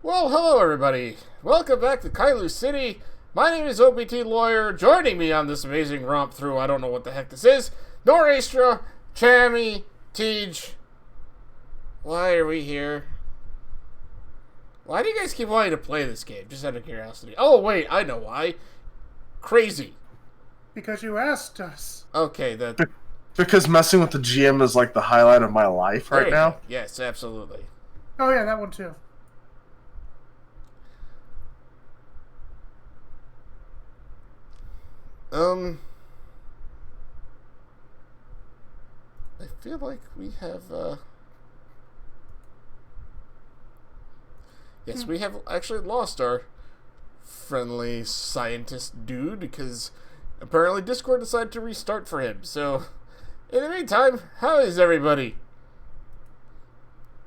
Well, hello everybody. Welcome back to Caelus City. My name is OPT Lawyer. Joining me on this amazing romp through, I don't know what the heck this is, Norastra, Chammy, Tej. Why are we here? Why do you guys keep wanting to play this game? Just out of curiosity. Oh, wait, I know why. Crazy. Because you asked us. Okay, that... Because messing with the GM is like the highlight of my life right now. Go. Yes, absolutely. Oh yeah, that one too. I feel like we have, Yes, we have actually lost our friendly scientist dude, because apparently Discord decided to restart for him, so... In the meantime, how is everybody?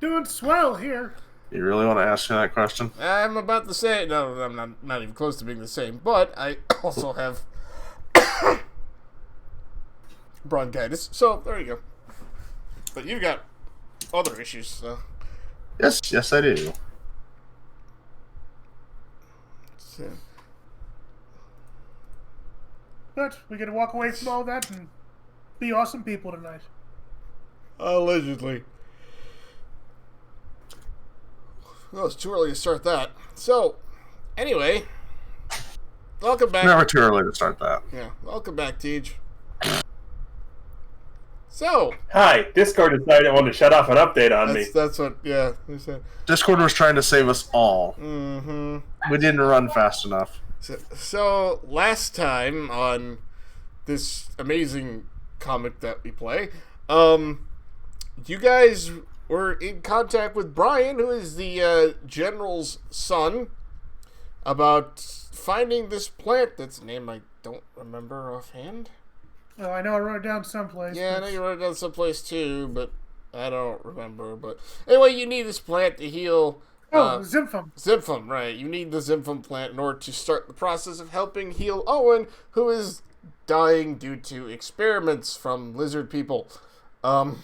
Doing swell here. You really want to ask me that question? I'm about the same. No, I'm not even close to being the same, but I also have bronchitis, so there you go. But you've got other issues, so... Yes, I do. So. But we get to walk away from all that and be awesome people tonight. Allegedly. Well, it's too early to start that. So, anyway, welcome back. Never too early to start that. Yeah, welcome back, Tej. So, hi, Discord decided it wanted to shut off an update on me. That's what, yeah. They said. Discord was trying to save us all. Mm-hmm. We didn't run fast enough. So, last time on this amazing comic that we play, you guys were in contact with Brian, who is the general's son, about finding this plant that's name I don't remember offhand. Oh, I know I wrote it down someplace. Yeah, I know you wrote it down someplace too, but I don't remember. But anyway, you need this plant to heal... Zymphum. Zymphum, right. You need the Zymphum plant in order to start the process of helping heal Owen, who is dying due to experiments from lizard people. In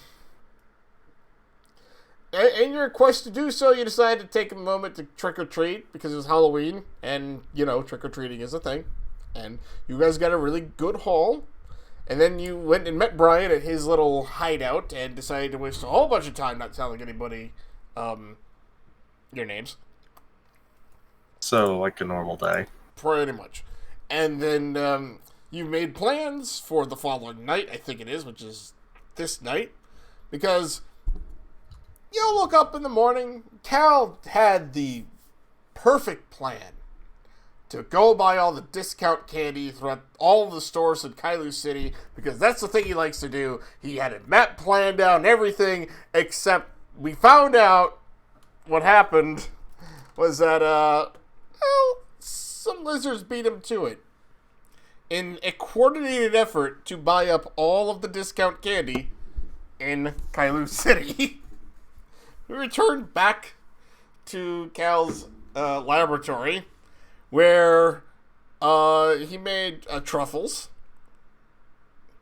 your quest to do so, you decided to take a moment to trick-or-treat, because it was Halloween, and, trick-or-treating is a thing. And you guys got a really good haul. And then you went and met Brian at his little hideout and decided to waste a whole bunch of time not telling anybody your names. So, like a normal day. Pretty much. And then you made plans for the following night, I think it is, which is this night. Because you'll look up in the morning, Cal had the perfect plan to go buy all the discount candy throughout all the stores in Caelus City, because that's the thing he likes to do. He had a map planned out and everything, except we found out what happened was that, some lizards beat him to it. In a coordinated effort to buy up all of the discount candy in Caelus City, we returned back to Cal's laboratory, where he made truffles,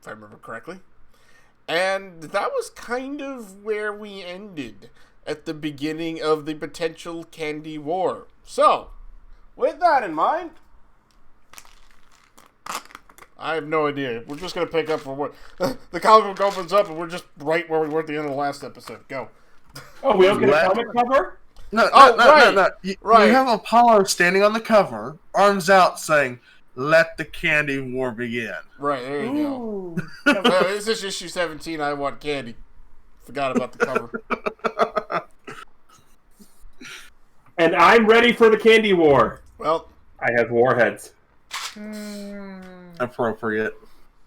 if I remember correctly. And that was kind of where we ended at the beginning of the potential candy war. So, with that in mind, I have no idea. We're just going to pick up from what... The comic book opens up and we're just right where we were at the end of the last episode. Go. Oh, we don't get a comic cover? No. You have Apollo standing on the cover, arms out, saying, "Let the candy war begin." Right, there you Ooh. go. This is issue 17, I Want Candy. Forgot about the cover. And I'm ready for the candy war. Well, I have warheads. Appropriate.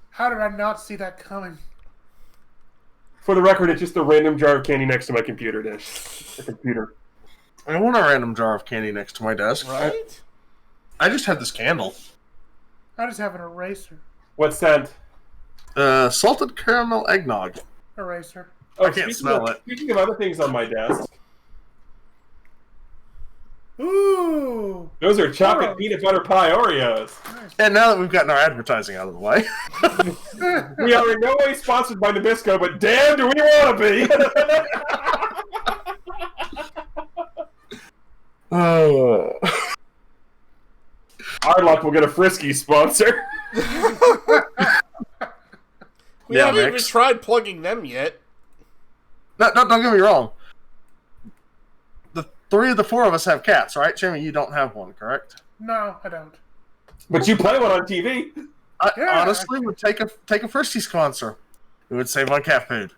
How did I not see that coming? For the record, it's just a random jar of candy next to my computer dish. The computer. I want a random jar of candy next to my desk. right? I just have this candle. I just have an eraser. What scent? Salted caramel eggnog. Eraser. Oh, I can't smell it. Speaking of other things on my desk, Ooh. those are chocolate peanut butter pie Oreos. Nice. And now that we've gotten our advertising out of the way. We are in no way sponsored by Nabisco, but damn do we want to be! Oh. Our luck will get a Frisky sponsor. We haven't even tried plugging them yet. No, don't get me wrong. The 3 of the 4 of us have cats, right? Jimmy, you don't have one, correct? No, I don't. But you play one on TV. I honestly would take a Frisky sponsor. It would save on cat food.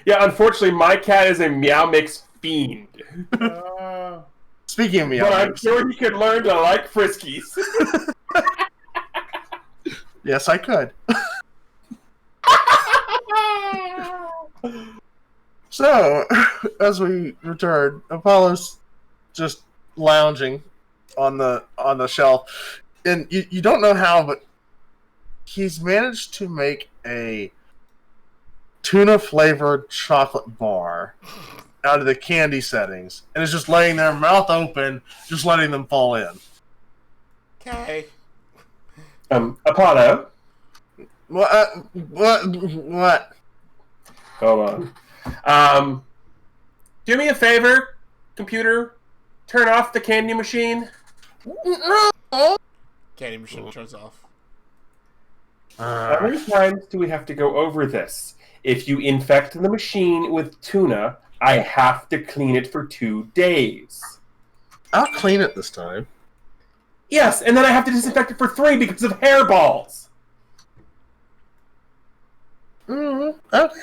Yeah, unfortunately, my cat is a Meow Mix fiend. Speaking of Meow But I'm Mix, sure he could learn to like Friskies. yes, I could. So, as we return, Apollo's just lounging on the shelf, and you don't know how, but he's managed to make a tuna flavored chocolate bar out of the candy settings, and is just laying there, mouth open, just letting them fall in. Okay. Apollo. What? Hold on. Do me a favor, computer. Turn off the candy machine. Candy machine turns off. How many times do we have to go over this? If you infect the machine with tuna, I have to clean it for 2 days. I'll clean it this time. Yes, and then I have to disinfect it for 3 because of hairballs. Okay.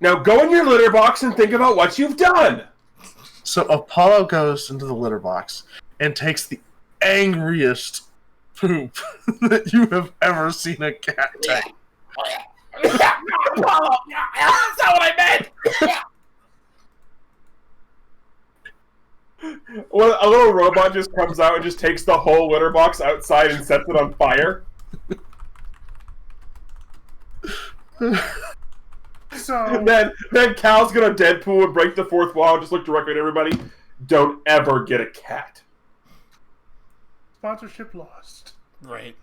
Now go in your litter box and think about what you've done. So Apollo goes into the litter box and takes the angriest poop that you have ever seen a cat take. Apollo, that's not what I meant. Well, a little robot just comes out and just takes the whole litter box outside and sets it on fire. So then Cal's gonna Deadpool and break the fourth wall and just look directly at everybody. Don't ever get a cat. Sponsorship lost. Right.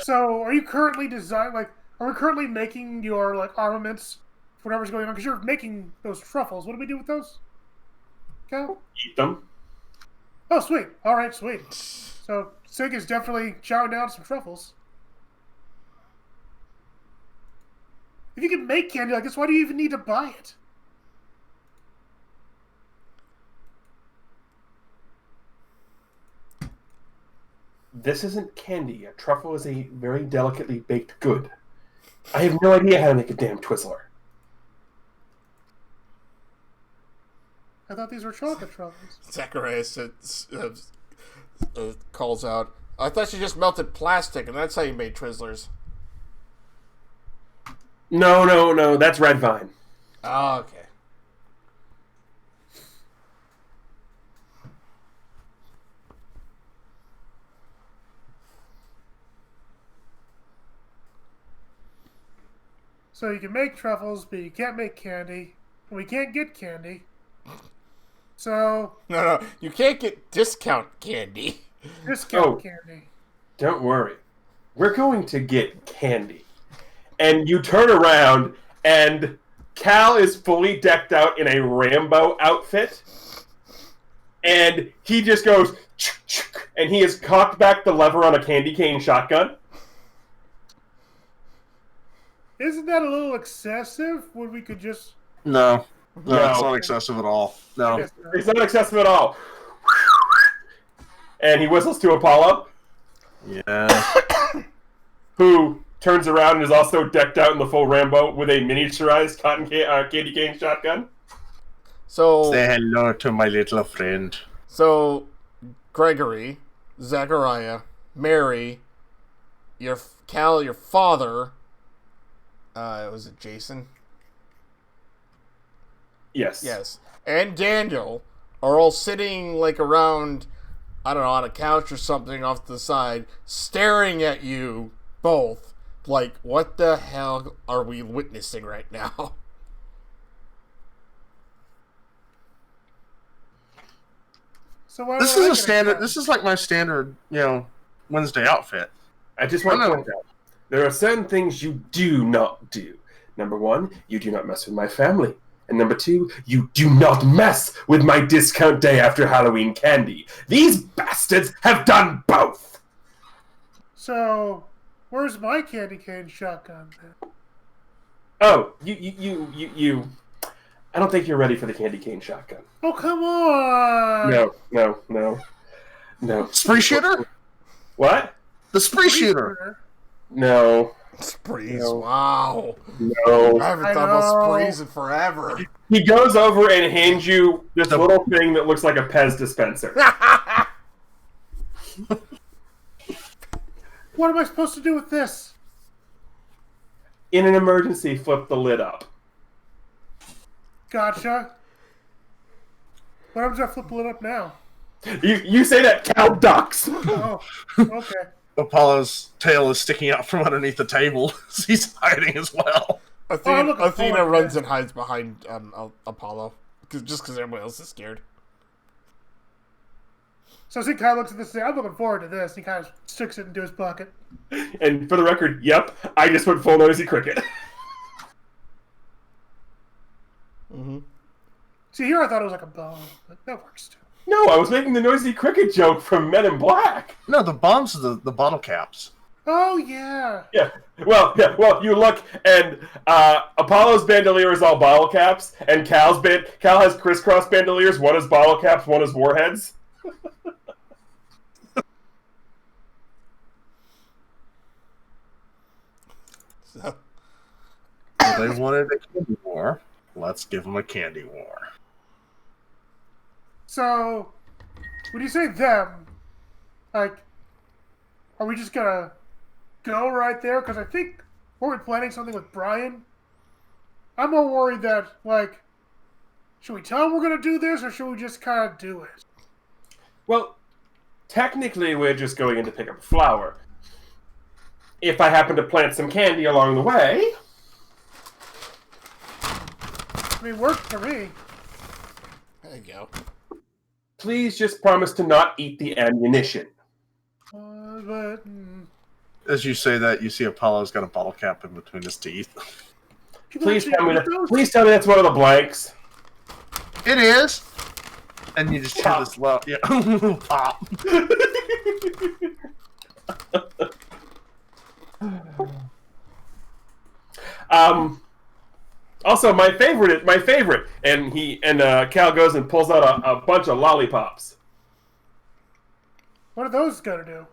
So, are you currently are we currently making your armaments for whatever's going on? Because you're making those truffles. What do we do with those? Cal? Eat them. Oh, sweet. All right, sweet. So, Sig is definitely chowing down some truffles. If you can make candy like this, why do you even need to buy it? This isn't candy. A truffle is a very delicately baked good. I have no idea how to make a damn Twizzler. I thought these were chocolate truffles. Zacharias calls out, I thought you just melted plastic, and that's how you made Twizzlers. No. That's red vine. Oh, okay. So you can make truffles, but you can't make candy. And we can't get candy. So... No, you can't get discount candy. Discount candy. Don't worry. We're going to get candy. And you turn around, and Cal is fully decked out in a Rambo outfit. And he just goes, and he has cocked back the lever on a candy cane shotgun. Isn't that a little excessive? When we could just... No, it's not excessive at all. No. It's not excessive at all. And he whistles to Apollo. Yeah. Who turns around and is also decked out in the full Rambo with a miniaturized candy cane shotgun. So say hello to my little friend. So, Gregory, Zachariah, Mary, your Cal, your father. Was it Jason? Yes. And Daniel are all sitting around, I don't know, on a couch or something off to the side, staring at you both. What the hell are we witnessing right now? So this is a standard. This is my standard, Wednesday outfit. I just want to point out, there are certain things you do not do. Number one, you do not mess with my family. And number 2, you do not mess with my discount day after Halloween candy. These bastards have done both. So, where's my candy cane shotgun then? Oh, you. I don't think you're ready for the candy cane shotgun. Oh, come on! No. Spree shooter? What? The spree shooter. No. Sprees, No. wow. No. I haven't I thought about know. sprees in forever. He goes over and hands you this little thing that looks like a Pez dispenser. What am I supposed to do with this? In an emergency, flip the lid up. Gotcha. What happens if I flip the lid up now? You say that, Cal ducks. Oh, okay. Apollo's tail is sticking out from underneath the table. He's hiding as well. Athena, looking Athena forward to runs this. and hides behind Apollo, just because everyone else is scared. So as he kind of looks at this, I'm looking forward to this. He kind of sticks it into his pocket. And for the record, yep, I just went full noisy cricket. Mm-hmm. See, here I thought it was like a bone, but that works too. No, I was making the noisy cricket joke from Men in Black. No, the bombs are the bottle caps. Oh, yeah. Yeah. Well, you look, and Apollo's bandolier is all bottle caps, and Cal has crisscross bandoliers. One is bottle caps, one is warheads. So, They wanted a candy war. Let's give them a candy war. So, when you say them, like, are we just gonna go right there? Because I think we're planning something with Brian. I'm more worried that, like, should we tell him we're gonna do this, or should we just kind of do it? Well, technically, we're just going in to pick up a flower. If I happen to plant some candy along the way... I mean, worked for me. there you go. Please just promise to not eat the ammunition. But As you say that, you see Apollo's got a bottle cap in between his teeth. people Please actually tell me eat those? please tell me that's one of the blanks. It is. And you just hear Pop. this loud, yeah, pop. Also, my favorite, and Cal goes and pulls out a bunch of lollipops. What are those gonna do?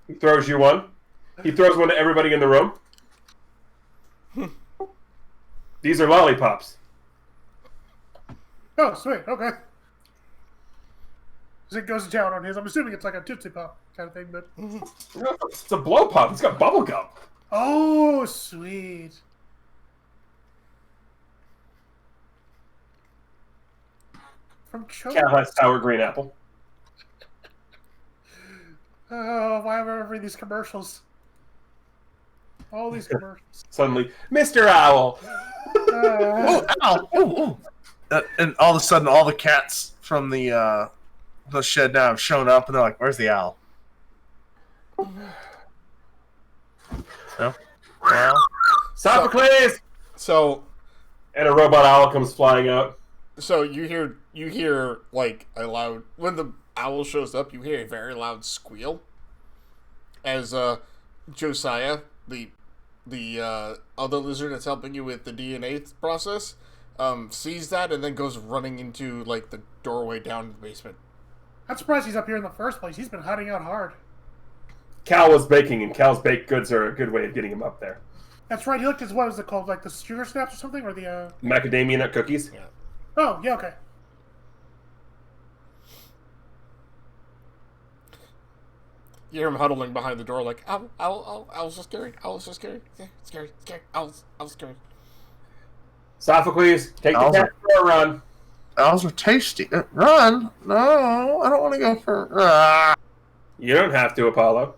He throws you one. He throws one to everybody in the room. These are lollipops. Oh, sweet. Okay. So it goes to town on his. I'm assuming it's like a Tootsie Pop kind of thing, but... No, it's a blow pop. It's got bubble gum. Oh, sweet. From Cal has sour green apple. Oh, why am I remembering these commercials? All these commercials. Suddenly, Mr. Owl. Oh, ow! Oh, oh. And all of a sudden, all the cats from the shed now have shown up, and they're like, "Where's the owl?" No. Well, Sophocles! So And a robot owl comes flying out. So you hear like a loud, when the owl shows up, you hear a very loud squeal as Josiah, the other lizard that's helping you with the DNA process, sees that and then goes running into like the doorway down to the basement. I'm surprised he's up here in the first place. He's been hiding out hard. Cal was baking, and Cal's baked goods are a good way of getting him up there. That's right. He looked at, what was it called? Like the sugar snaps or something? Or the, Macadamia nut cookies? Yeah. Oh, yeah, okay. You hear him huddling behind the door like, owl's so scary, owl's so scary, scary, owl's scary. Sophocles, take the Owls cat for a run. owls are tasty. Run? No, I don't want to go for. You don't have to, Apollo.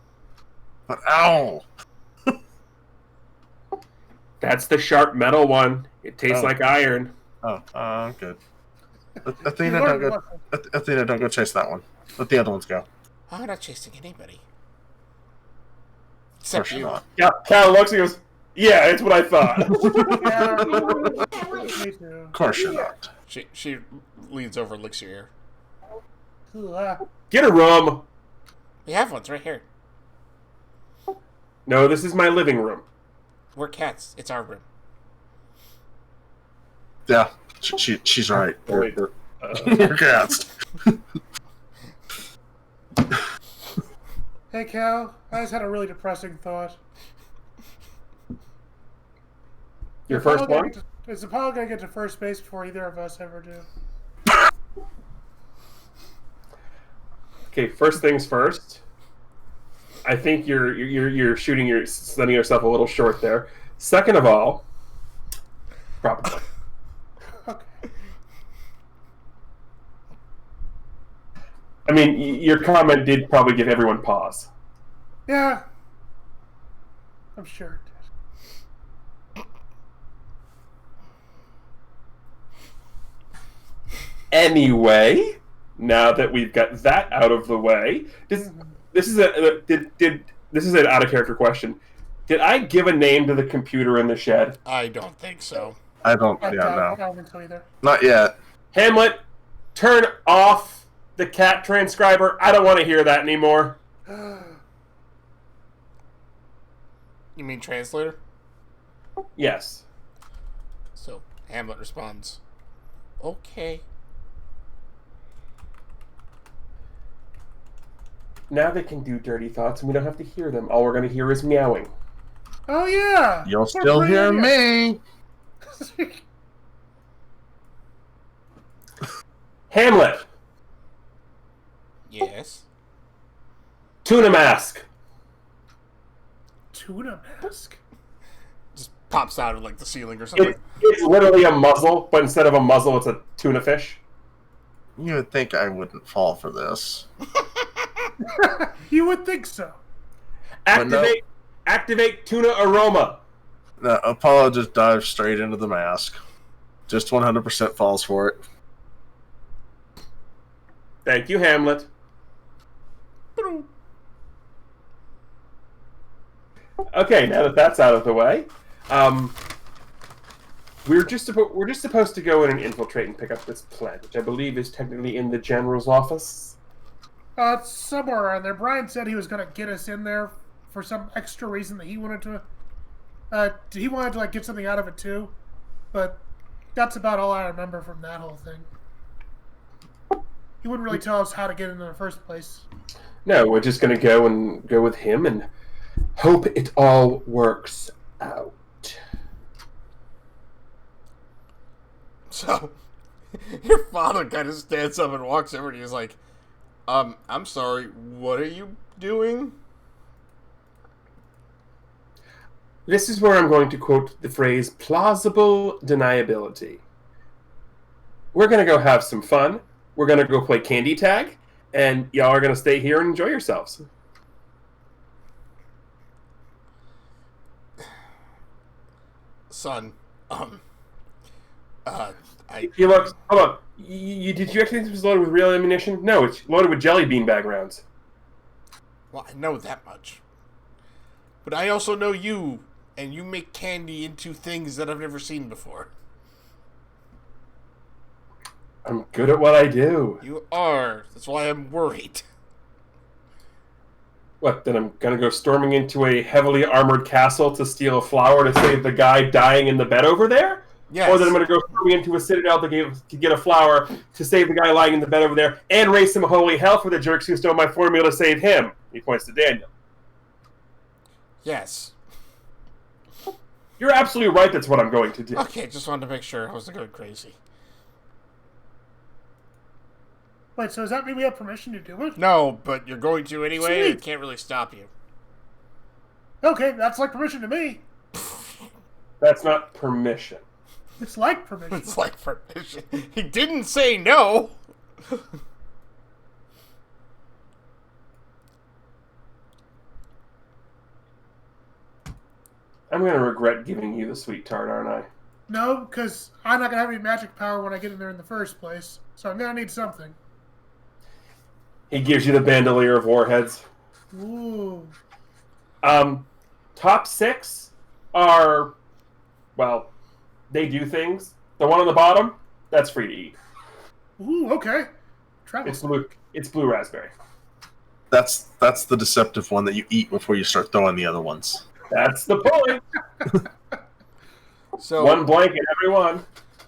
But owl. That's the sharp metal one. It tastes Oh. like iron. Oh, good. Athena, You don't learned a go. lesson. Athena, don't go chase that one. Let the other ones go. I'm not chasing anybody. Of Except course you're you. not. Yeah, Cal looks and goes, Yeah, it's what I thought. Yeah, me too. Of course you're not. She leans over and licks your ear. Get a rum. We have one. It's right here. No, this is my living room. We're cats. It's our room. Yeah, she's right. Wait, You're cats. Hey, Cal, I just had a really depressing thought. Your first one? Is Apollo going to get to first base before either of us ever do? Okay, first things first. I think you're letting yourself a little short there. Second of all, probably. Okay. I mean, your comment did probably give everyone pause. Yeah. I'm sure it did. Anyway, now that we've got that out of the way, this is an out of character question. Did I give a name to the computer in the shed? I don't think so. I don't. I Yeah, no, don't think so either. not yet. Hamlet, turn off the cat transcriber. I don't want to hear that anymore. You mean translator? Yes. So Hamlet responds, "Okay." Now they can do dirty thoughts, and we don't have to hear them. All we're going to hear is meowing. Oh, yeah. You'll What a still great hear idea. me. Hamlet, Yes. tuna mask. Tuna mask. Just pops out of like the ceiling or something. It's literally a muzzle, but instead of a muzzle, it's a tuna fish. You would think I wouldn't fall for this. You would think so. Activate tuna aroma. No, Apollo just dives straight into the mask. Just 100% falls for it. Thank you, Hamlet. Okay, now that that's out of the way, we're just supposed to go in and infiltrate and pick up this plant, which I believe is technically in the general's office. It's somewhere around there. Brian said he was going to get us in there for some extra reason that he wanted to. He wanted to like get something out of it too, but that's about all I remember from that whole thing. He wouldn't really tell us how to get in the first place. No, we're just going to go with him and hope it all works out. So your father kind of stands up and walks over to you. He's like, I'm sorry, what are you doing?" This is where I'm going to quote the phrase plausible deniability. We're going to go have some fun. We're going to go play candy tag, and y'all are going to stay here and enjoy yourselves. Son, He looks. Hold on. Did you actually think this was loaded with real ammunition? No, it's loaded with jelly bean bag rounds. well, I know that much. But I also know you, and you make candy into things that I've never seen before. I'm good at what I do. You are. That's why I'm worried. What, then I'm going to go storming into a heavily armored castle to steal a flower to save the guy dying in the bed over there? Yes. Or then I'm going to go storming into a citadel to get a flower to save the guy lying in the bed over there and raise some holy hell for the jerks who stole my formula to save him. He points to Daniel. Yes. You're absolutely right, that's what I'm going to do. Okay, just wanted to make sure I wasn't going crazy. Wait, so does that mean we have permission to do it? No, but you're going to anyway. Sweet. It can't really stop you. Okay, that's like permission to me. That's not permission. It's like permission. It's like permission. He didn't say no. I'm going to regret giving you the sweet tart, aren't I? No, because I'm not going to have any magic power when I get in there in the first place. So I'm going to need something. He gives you the bandolier of warheads. Ooh. Top 6, are, well, they do things. The one on the bottom, that's free to eat. Ooh, okay. Travel. It's blue raspberry. That's the deceptive one that you eat before you start throwing the other ones. That's the point. So One blanket, every one.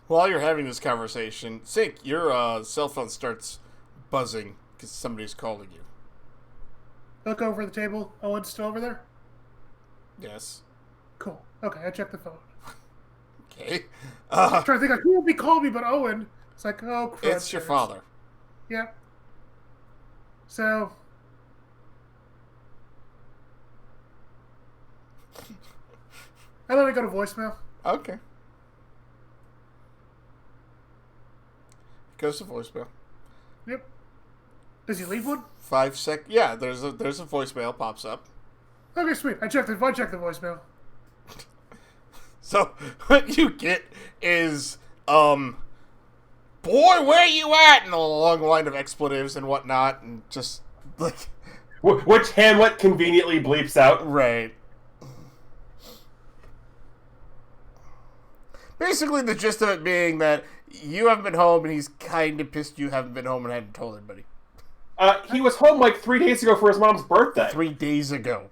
while you're having this conversation, Sink, your cell phone starts buzzing because somebody's calling you. Look over the table. Owen's still over there? Yes. Cool. Okay, I checked the phone. Okay. I'm trying to think, like, who will be calling me but Owen? It's like, oh, crap. It's your father. Yeah. So... I let it go to voicemail. Okay. Goes to voicemail. Yep. Does he leave one? 5 sec. Yeah, there's a voicemail pops up. Okay, sweet. I checked the voicemail. So what you get is, boy, where you at? And a long line of expletives and whatnot, and just like, Which Hamlet conveniently bleeps out. right. Basically, the gist of it being that you haven't been home, and he's kind of pissed you haven't been home and hadn't told anybody. He was home like 3 days ago for his mom's birthday. 3 days ago.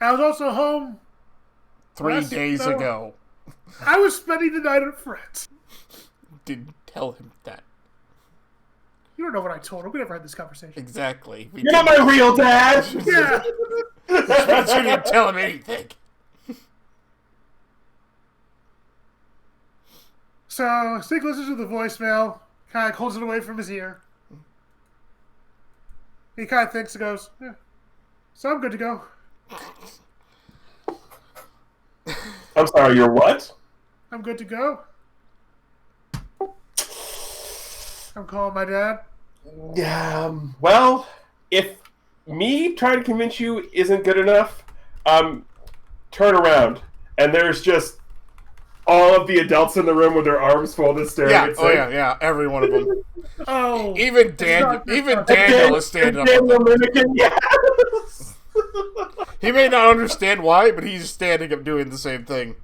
I was also home. 3 Last- days no. ago. I was spending the night at Fred's. Didn't tell him that. You don't know what I told him. We never had this conversation. Exactly. You're not my real dad! Yeah. But you didn't tell him anything. So, Stick listens to the voicemail, kind of holds it away from his ear. He kind of thinks and goes, yeah. So I'm good to go. I'm sorry, you're what? I'm good to go. I'm calling my dad. Well, if me trying to convince you isn't good enough, turn around, and there's just all of the adults in the room with their arms folded staring Yeah, at oh Sig. yeah, every one of them. Oh. Even Daniel is standing up. Daniel Minikin, yeah. He may not understand why, but he's standing up doing the same thing.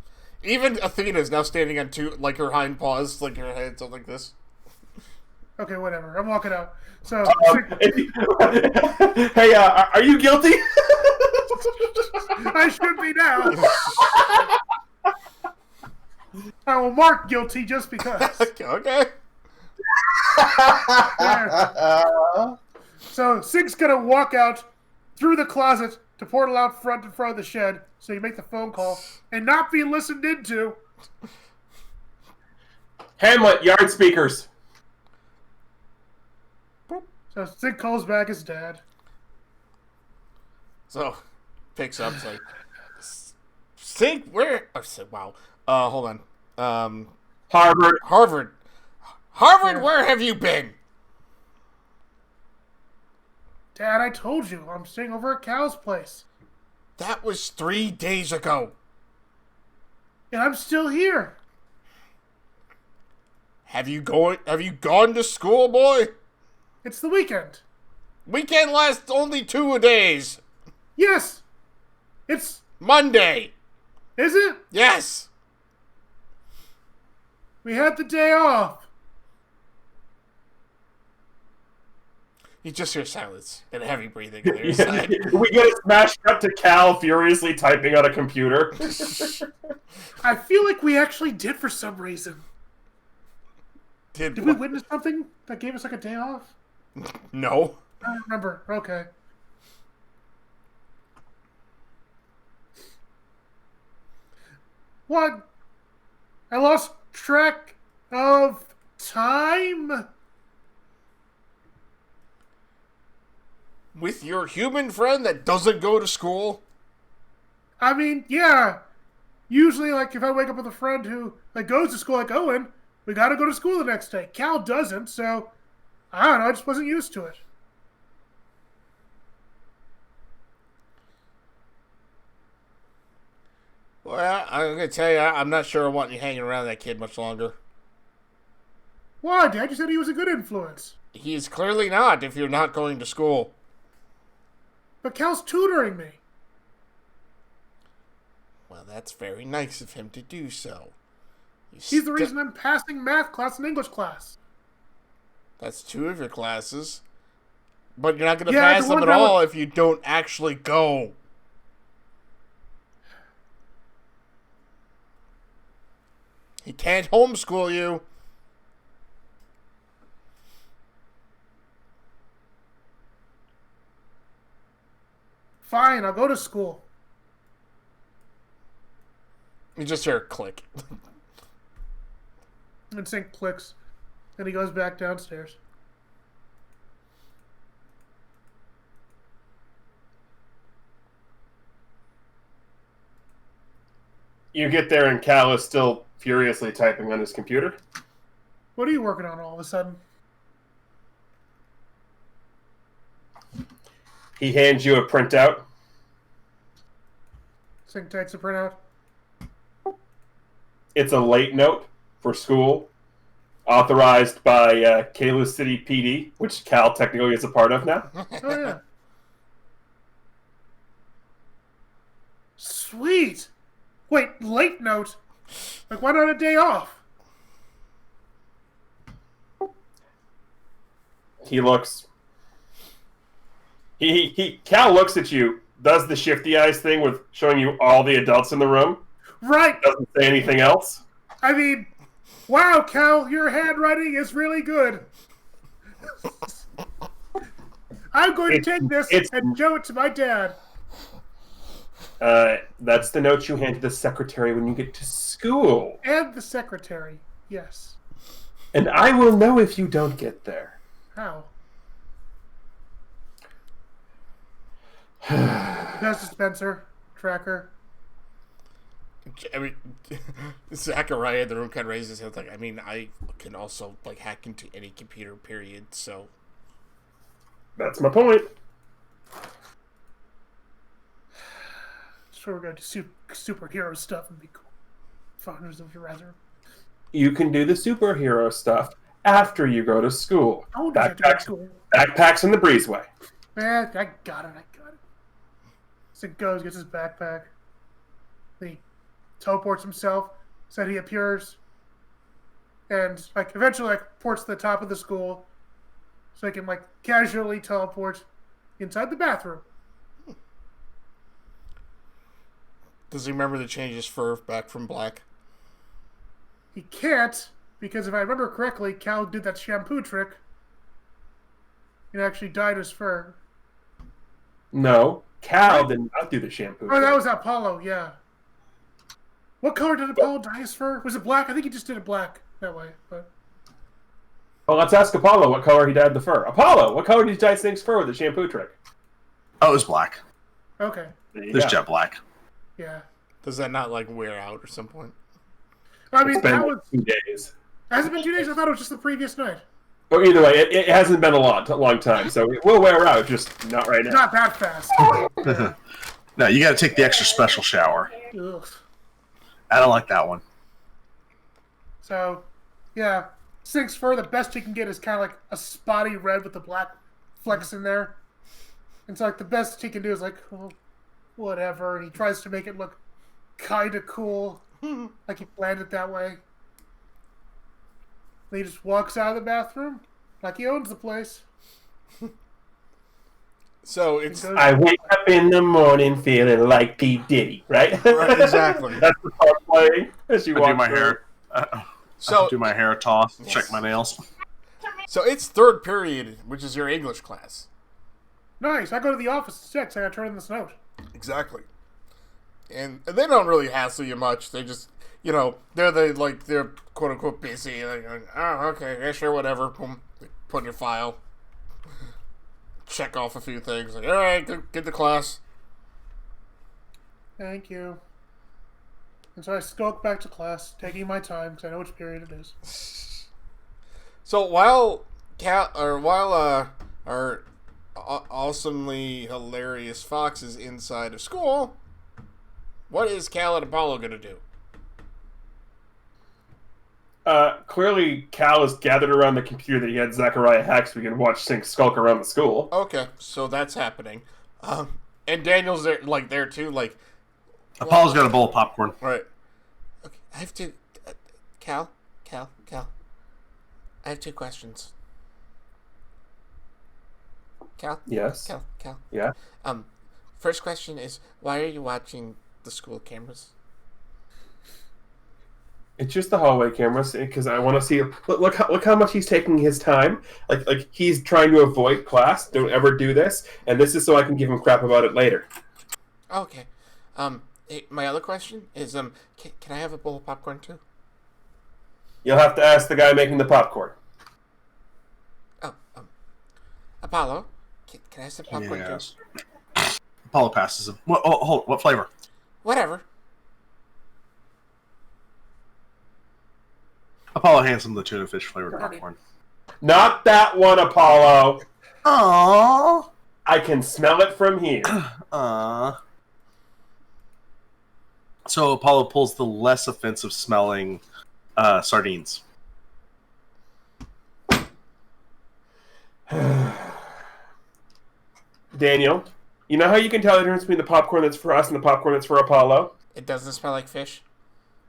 Even Athena is now standing on two, like her hind paws, like her head's up like this. Okay, whatever. I'm walking out. So, Hey, are you guilty? I should be now. I will mark guilty just because. Okay. There. So Sig's gonna walk out through the closet to portal out front in front of the shed, so you make the phone call and not be listened into. Hamlet, yard speakers. So Sig calls back his dad. So, picks up, it's like, Sig, where? Oh, wow. Hold on. Harvard. Harvard, Yeah. where have you been? Dad, I told you, I'm staying over at Cal's place. That was 3 days ago. And I'm still here. Have you gone to school, boy? It's the weekend. Weekend lasts only 2 days. Yes. It's... Monday. Is it? Yes. We had the day off. You just hear silence and heavy breathing on your side. We get a smash cut to Cal furiously typing on a computer. I feel like we actually did for some reason. Did we witness something that gave us like a day off? No. I don't remember. Okay. What? I lost track of time? With your human friend that doesn't go to school? I mean, yeah. Usually, like, if I wake up with a friend who, like, goes to school like Owen, we gotta go to school the next day. Cal doesn't, so, I don't know, I just wasn't used to it. Well, I'm going to tell you, I'm not sure I want you hanging around that kid much longer. Why? Dad, you said he was a good influence. He's clearly not if you're not going to school. But Cal's tutoring me. Well, that's very nice of him to do so. He's the reason I'm passing math class and English class. That's 2 of your classes. But you're not going to Yeah, pass the them one at that all if you don't actually go. He can't homeschool you. Fine, I'll go to school. You just hear a click. And Sync clicks. And he goes back downstairs. You get there and Cal is still furiously typing on his computer. What are you working on all of a sudden? He hands you a printout. Sync takes a printout. It's a late note for school, authorized by Caelus City PD, which Cal technically is a part of now. Oh, yeah. Sweet! Wait, late note? Like, why not a day off? He looks. Cal looks at you, does the shifty eyes thing with showing you all the adults in the room, Right! doesn't say anything else. I mean, wow, Cal, your handwriting is really good. I'm going to take this and show it to my dad. That's the note you hand to the secretary when you get to school. And the secretary, yes. And I will know if you don't get there. How? That's dispenser, tracker. I mean, Zachariah in the room kind of raises his head like, I mean, I can also, like, hack into any computer, period, so... That's my point. So we're going to do superhero stuff and be cool. Founders of your rather. You can do the superhero stuff after you go to school. I won't have to go to school. Backpacks in the breezeway. Man, I got it. So he goes, gets his backpack. Then he teleports himself, so he appears, and like eventually like ports to the top of the school, so he can like casually teleport inside the bathroom. Does he remember to change his fur back from black? He can't, because if I remember correctly, Cal did that shampoo trick and actually dyed his fur. No, Cal did not do the shampoo. Oh, that was Apollo, yeah. What color did Apollo dye his fur? Was it black? I think he just did it black that way. But Well, let's ask Apollo what color he dyed the fur. Apollo, what color did you dye Snake's fur with the shampoo trick? Oh, it was black. okay, There's jet black. yeah. Does that not, like, wear out at some point? I mean, It's been that was. 2 days. Has it been 2 days? I thought it was just the previous night. But either way, it hasn't been a long time, so it will wear out, just not right It's now. not that fast. No, you got to take the extra special shower. Ugh. I don't like that one. So, yeah. Sync's fur, the best he can get is kind of like a spotty red with the black flecks in there. And so, like, the best he can do is like, well, whatever. And he tries to make it look kind of cool. Like he planned it that way. And he just walks out of the bathroom like he owns the place. So it's... I wake up in the morning feeling like P. Diddy, right? Right, exactly. That's the song playing as you I walk do my through. hair. So, I do my hair toss. Check my nails. so it's third period, which is your English class. Nice. I go to the office at 6. I gotta turn in this note. Exactly. And they don't really hassle you much. They just, you know, they're quote unquote busy. They're like, oh, okay, yeah, sure, whatever. Boom, put in your file. Check off a few things. Like, all right, get to class. Thank you. And so I skulk back to class, taking my time because I know which period it is. So while our awesomely hilarious Fox is inside of school, what is Cal and Apollo gonna do? Clearly, Cal is gathered around the computer that he had Zachariah hack so we can watch Sync skulk around the school. Okay, so that's happening. And Daniel's there too. Like, Apollo's got a bowl of popcorn. Right. Okay, I have two. Cal. I have two questions. Cal. Yes. Cal. Yeah. First question is, why are you watching the school cameras? It's just the hallway cameras because I want to see. Look how much he's taking his time. Like he's trying to avoid class. Don't ever do this. And this is so I can give him crap about it later. Okay. My other question is, can I have a bowl of popcorn too? You'll have to ask the guy making the popcorn. Oh, Apollo, can I have some popcorn Yes. too? Apollo passes him. What flavor? Whatever. Apollo hands him the tuna fish flavored popcorn. Not that one, Apollo. Aww. I can smell it from here. So Apollo pulls the less offensive smelling sardines. Daniel, you know how you can tell the difference between the popcorn that's for us and the popcorn that's for Apollo? It doesn't smell like fish.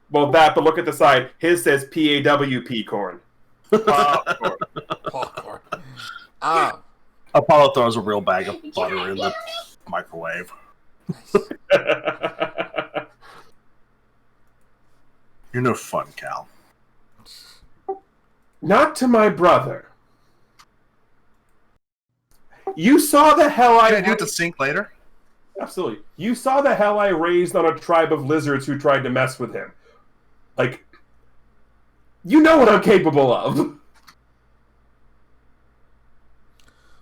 Well, but look at the side. His says PAWP corn. Popcorn. Popcorn. Oh. Apollo throws a real bag of butter in the microwave. Nice. You're no fun, Cal. Not to my brother. You saw the hell Can I do it to sink later? Absolutely. You saw the hell I raised on a tribe of lizards who tried to mess with him. Like, you know what I'm capable of.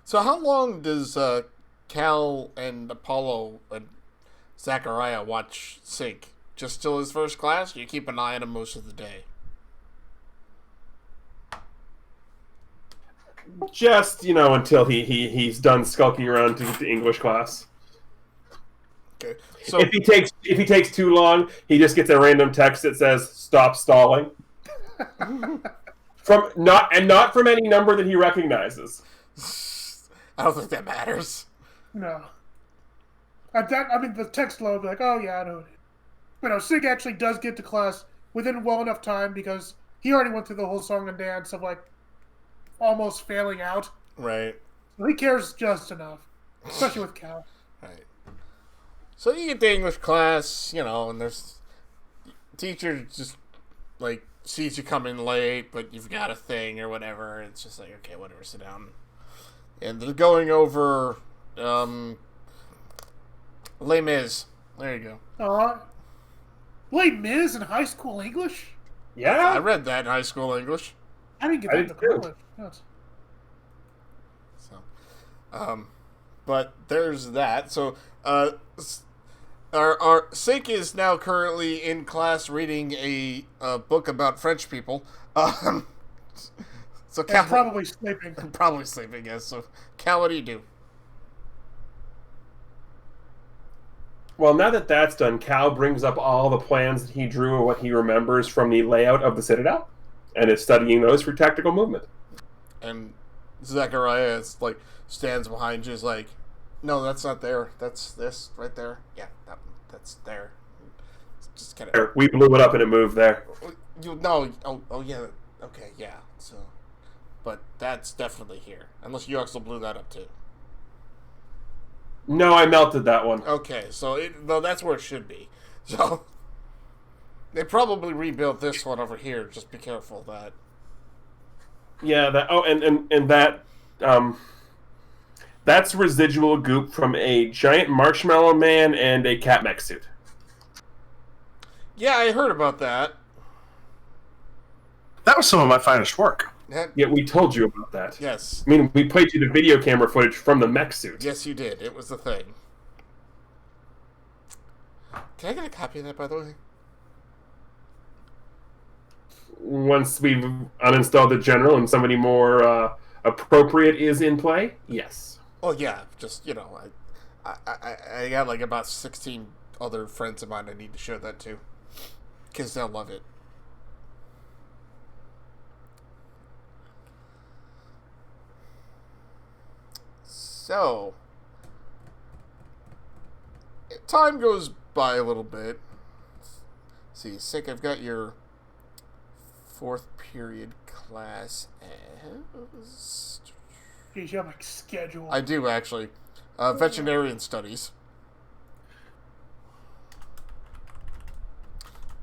So how long does Cal and Apollo and Zachariah watch Sync? Just till his first class? Or you keep an eye on him most of the day? Just, until he's done skulking around to the English class. Okay. So If he takes too long, he just gets a random text that says "Stop stalling." not from any number that he recognizes. I don't think that matters. No. The text load, like, oh yeah, I know. But Sig actually does get to class within well enough time because he already went through the whole song and dance of, like, almost failing out. Right. So he cares just enough. Especially with Cal. Right. So you get to English class, and there's teacher just like sees you come in late, but you've got a thing or whatever. It's just like, okay, whatever, sit down. And they're going over Les Mis. There you go. Les Mis in high school English? Yeah, I read that in high school English. I didn't get I that to did too. college. Yes. So, but there's that. So, our Sink is now currently in class reading a book about French people. So Cal, And probably sleeping. probably sleeping. Yes. So Cal, what do you do? Well, now that that's done, Cal brings up all the plans that he drew and what he remembers from the layout of the Citadel, and is studying those for tactical movement. And Zachariah is like stands behind you, is like, no, that's not there. That's this right there. Yeah, that's there. Just kind of. We blew it up and it moved there. You know. Oh yeah. Okay, yeah. So, but that's definitely here. Unless you also blew that up too. No, I melted that one. Okay, so that's where it should be. So they probably rebuilt this one over here. Just be careful of that. Yeah, that. Oh, and that. That's residual goop from a giant marshmallow man and a cat mech suit. Yeah, I heard about that. That was some of my finest work. Yeah, we told you about that. Yes. I mean, we played you the video camera footage from the mech suit. Yes, you did. It was the thing. Can I get a copy of that, by the way? Once we've uninstalled the general and somebody more appropriate is in play, yes. Oh yeah, just I got like about 16 other friends of mine I need to show that to, because they'll love it. So, time goes by a little bit, see, Sick, I've got your 4th period class as... Geez, you have like schedule. I do, actually. Veterinarian studies.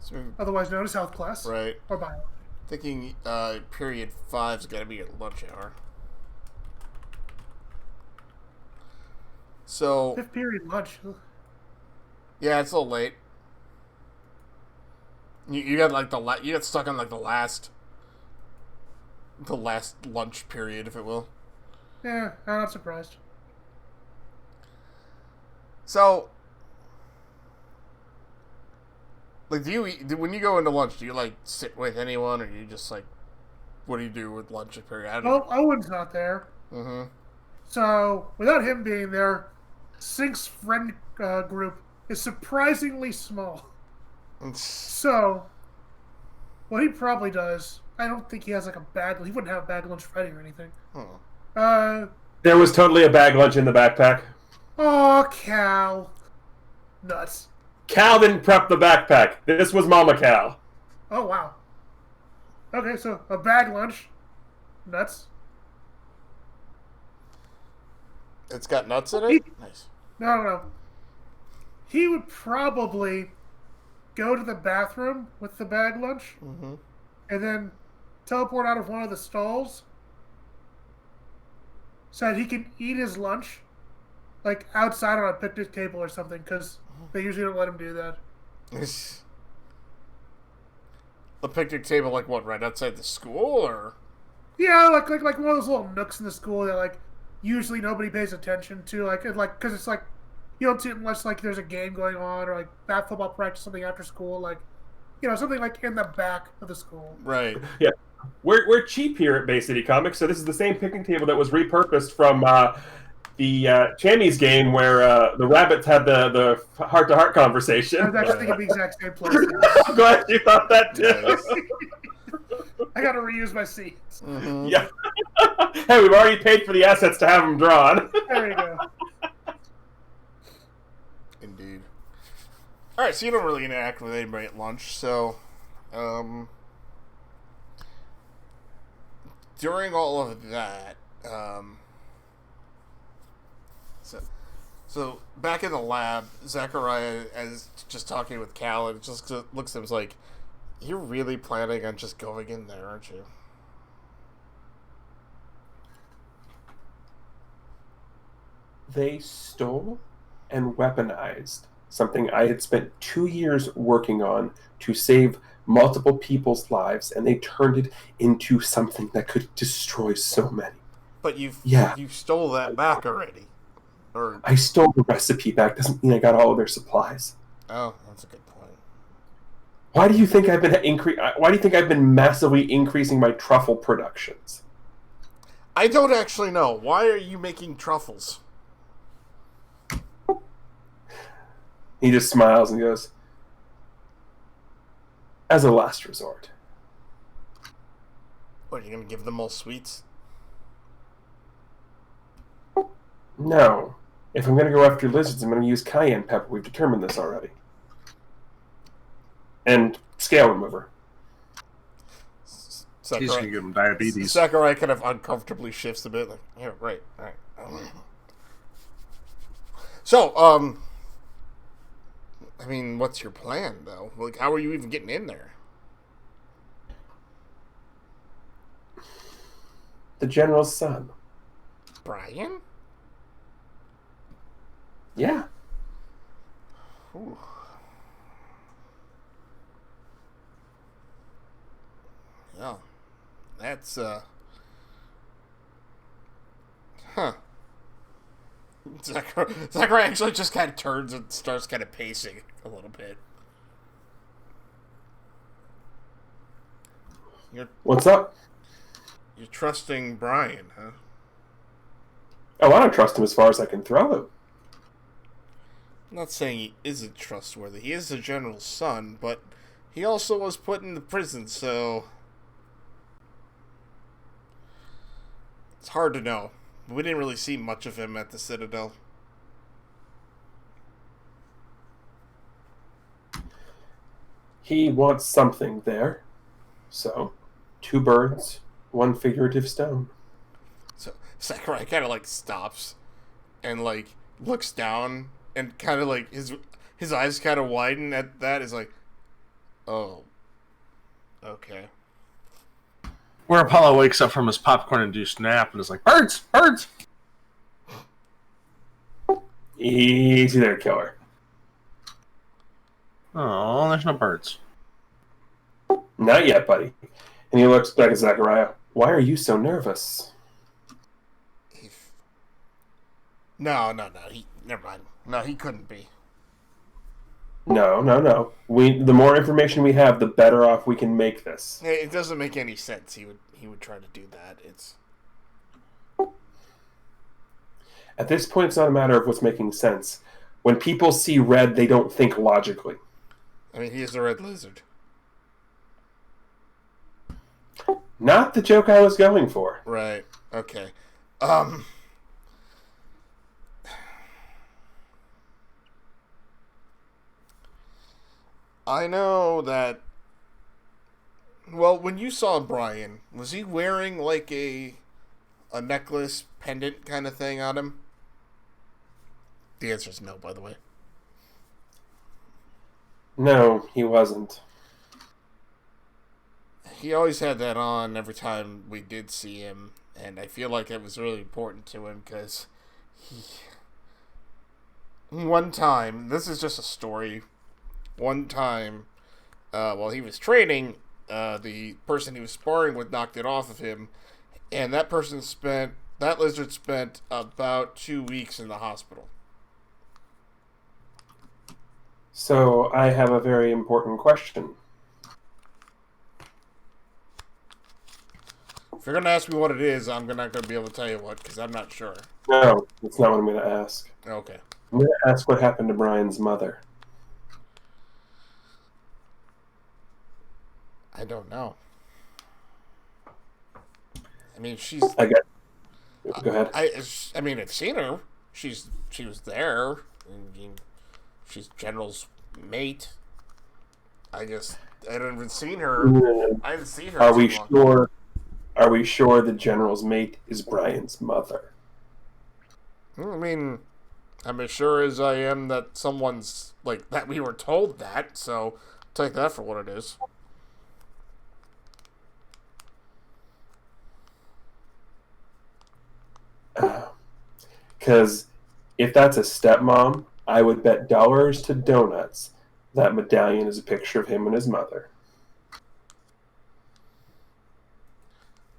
So, Otherwise known as health class. right. Or bio. Thinking period 5's got to be at lunch hour. So, 5th period lunch. Ugh. yeah, it's a little late. You got like you got stuck on like the last lunch period, if it will. Yeah, I'm not surprised. So, like, when you go into lunch, do you like sit with anyone, or do you just like, what do you do with lunch period? I don't Well, Owen's not there. Mm-hmm. So, without him being there, Sync's friend group is surprisingly small. So, what he probably does, I don't think he has like a bag. He wouldn't have a bag lunch ready or anything. There was totally a bag lunch in the backpack. Oh, Cal. Nuts. Cal didn't prep the backpack. This was Mama Cal. Oh, wow. Okay, so a bag lunch. Nuts. It's got nuts in it? Nice. No. He would probably go to the bathroom with the bag lunch and then teleport out of one of the stalls so that he can eat his lunch like outside on a picnic table or something, because they usually don't let him do that. The picnic table, like what, right outside the school, or? Yeah, like one of those little nooks in the school that like usually nobody pays attention to, because it's like you don't see it unless like there's a game going on or like bat football practice, something after school, like something like in the back of the school. Right. Yeah, we're cheap here at Bay City Comics, so this is the same picnic table that was repurposed from the Chammy's game where the rabbits had the heart-to-heart converstion. I was actually thinking the exact same place. I'm glad you thought that too. I gotta reuse my seats. Mm-hmm. Yeah. Hey, we've already paid for the assets to have them drawn. There you go. Indeed. Alright, so you don't really interact with anybody at lunch, so during all of that, so back in the lab, Zachariah is just talking with Cal, and it just looks at him like, you're really planning on just going in there, aren't you? They stole and weaponized something I had spent 2 years working on to save multiple people's lives, and they turned it into something that could destroy so many. But you stole that back already. Or I stole the recipe back. Doesn't mean I got all of their supplies. Oh, that's a good point. Why do you think I've been massively increasing my truffle productions? I don't actually know. Why are you making truffles? He just smiles and goes, as a last resort. What, are you going to give them all sweets? No. If I'm going to go after lizards, I'm going to use cayenne pepper. We've determined this already. And scale remover. He's Sakurai, going to give him diabetes. Sakurai kind of uncomfortably shifts a bit. Like, yeah, right. All right. So, I mean, what's your plan, though? Like, how are you even getting in there? The general's son. Brian? Yeah. Ooh. Yeah. That's, Huh. Zachary actually just kind of turns and starts kind of pacing a little bit. What's up? You're trusting Brian, huh? Oh, I don't trust him as far as I can throw him. I'm not saying he isn't trustworthy. He is the general's son, but he also was put in the prison, so it's hard to know. We didn't really see much of him at the Citadel. He wants something there. So, 2 birds, 1 figurative stone. So Sakurai kind of like stops and like looks down and kind of like his eyes kind of widen at that. Is like, oh, okay. Where Apollo wakes up from his popcorn-induced nap and is like, birds! Birds! Easy there, killer. Oh, there's no birds. Not yet, buddy. And he looks back at Zachariah. Why are you so nervous? No. Never mind. No, he couldn't be. No. The more information we have, the better off we can make this. It doesn't make any sense. He would try to do that. It's At this point, it's not a matter of what's making sense. When people see red, they don't think logically. I mean, he is a red lizard. Not the joke I was going for. Right. Okay. I know that. Well, when you saw Brian, was he wearing like a necklace pendant kind of thing on him? The answer is no, by the way. No, he wasn't. He always had that on every time we did see him, and I feel like it was really important to him because one time, this is just a story. One time, while he was training, the person he was sparring with knocked it off of him, and that lizard spent about 2 weeks in the hospital. So I have a very important question. If you're gonna ask me what it is, I'm not gonna be able to tell you what because I'm not sure. No, that's not what I'm going to ask. Okay. I'm going to ask what happened to Brian's mother. I don't know. I mean, she's. I got. Go ahead. I mean, I've seen her. She was there. I mean, she's General's mate. I haven't even seen her. I haven't seen her. Are we sure? Are we sure the General's mate is Brian's mother? I mean, I'm as sure as I am that someone's like that. We were told that, so take that for what it is. Because if that's a stepmom, I would bet dollars to donuts that medallion is a picture of him and his mother.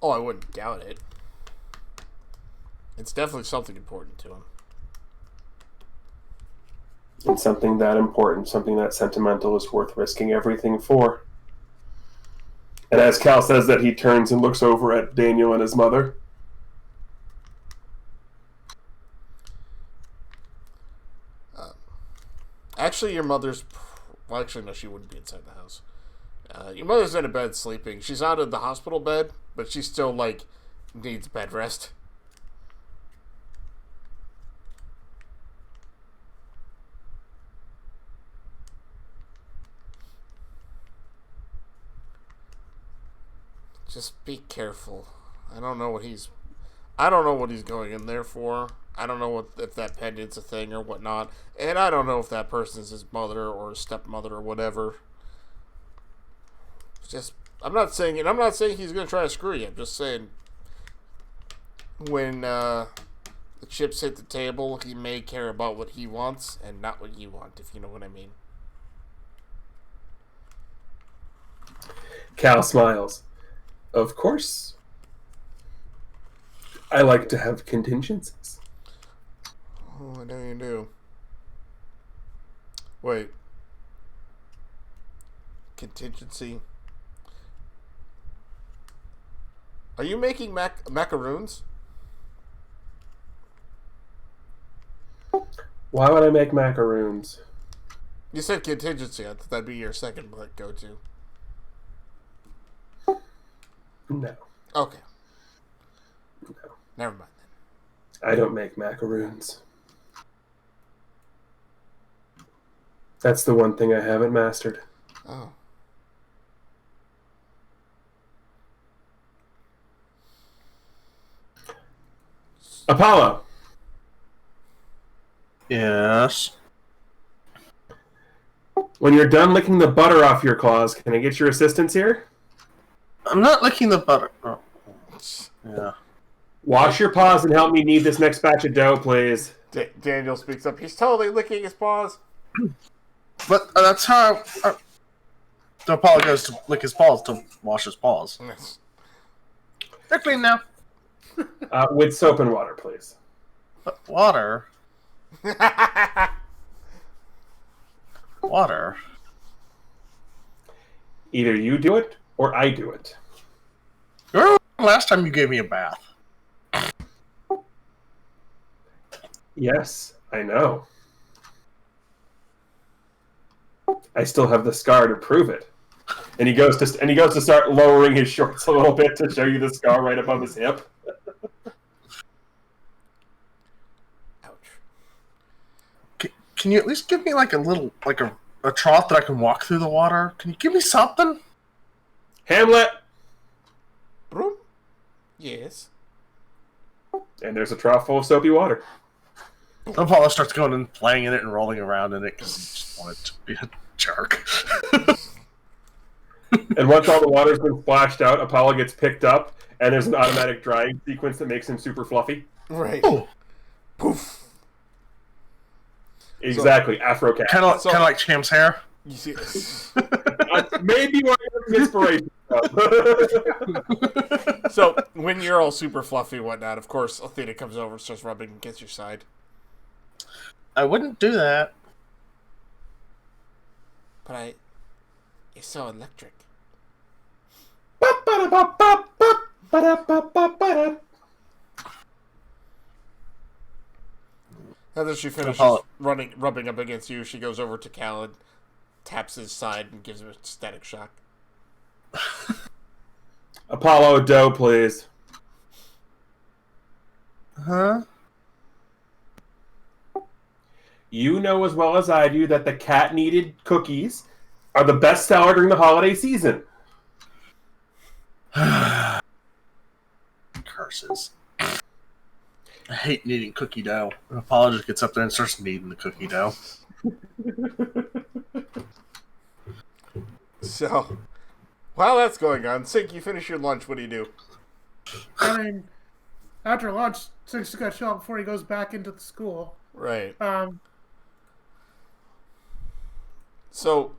Oh, I wouldn't doubt it. It's definitely something important to him. And something that important, something that sentimental is worth risking everything for. And as Cal says that, he turns and looks over at Daniel and his mother. Actually, your mother's... Well, actually, no, she wouldn't be inside the house. Your mother's in a bed sleeping. She's out of the hospital bed, but she still, like, needs bed rest. Just be careful. I don't know what he's going in there for. I don't know if that pendant's a thing or whatnot, and I don't know if that person's his mother or his stepmother or whatever. Just, I'm not saying he's gonna try to screw you. I'm just saying when the chips hit the table, he may care about what he wants and not what you want, if you know what I mean. Cal smiles. Of course. I like to have contingencies. Oh, I know you do. Wait. Contingency. Are you making macaroons? Why would I make macaroons? You said contingency. I thought that'd be your second go-to. No. Okay. No. Never mind then. I don't make macaroons. That's the one thing I haven't mastered. Oh. Apollo, Yes. when you're done licking the butter off your claws, can I get your assistance here? I'm not licking the butter. Oh. Yeah. Wash your paws and help me knead this next batch of dough, please. Daniel speaks up. He's totally licking his paws. But that's how the Apollo goes to lick his paws to wash his paws. Yes. They're clean now. With soap and water, please. But water. Water. Either you do it or I do it. Remember last time you gave me a bath? Yes, I know. I still have the scar to prove it. And he goes to start lowering his shorts a little bit to show you the scar right above his hip. Ouch. Can you at least give me like a little, like a trough that I can walk through the water? Can you give me something? Hamlet! Broom? Yes. And there's a trough full of soapy water. Apollo starts going and playing in it and rolling around in it because he just wanted to be a jerk. And once all the water's been splashed out, Apollo gets picked up, and there's an automatic drying sequence that makes him super fluffy. Right. Oh. Poof. Exactly, Afro cat. Kind of like Cham's hair. You see, Maybe one of your inspiration. so when you're all super fluffy and whatnot, of course, Athena comes over and starts rubbing against your side. I wouldn't do that. But it's so electric. After she finishes rubbing up against you, she goes over to Cal and taps his side and gives him a static shock. Apollo, dough, please. Huh? You know as well as I do that the cat-kneaded cookies are the best seller during the holiday season. Curses. I hate kneading cookie dough. And Apollo just gets up there and starts kneading the cookie dough. So, while that's going on, Sink, you finish your lunch. What do you do? I mean, after lunch, Sink's got to show up before he goes back into the school. Right. So,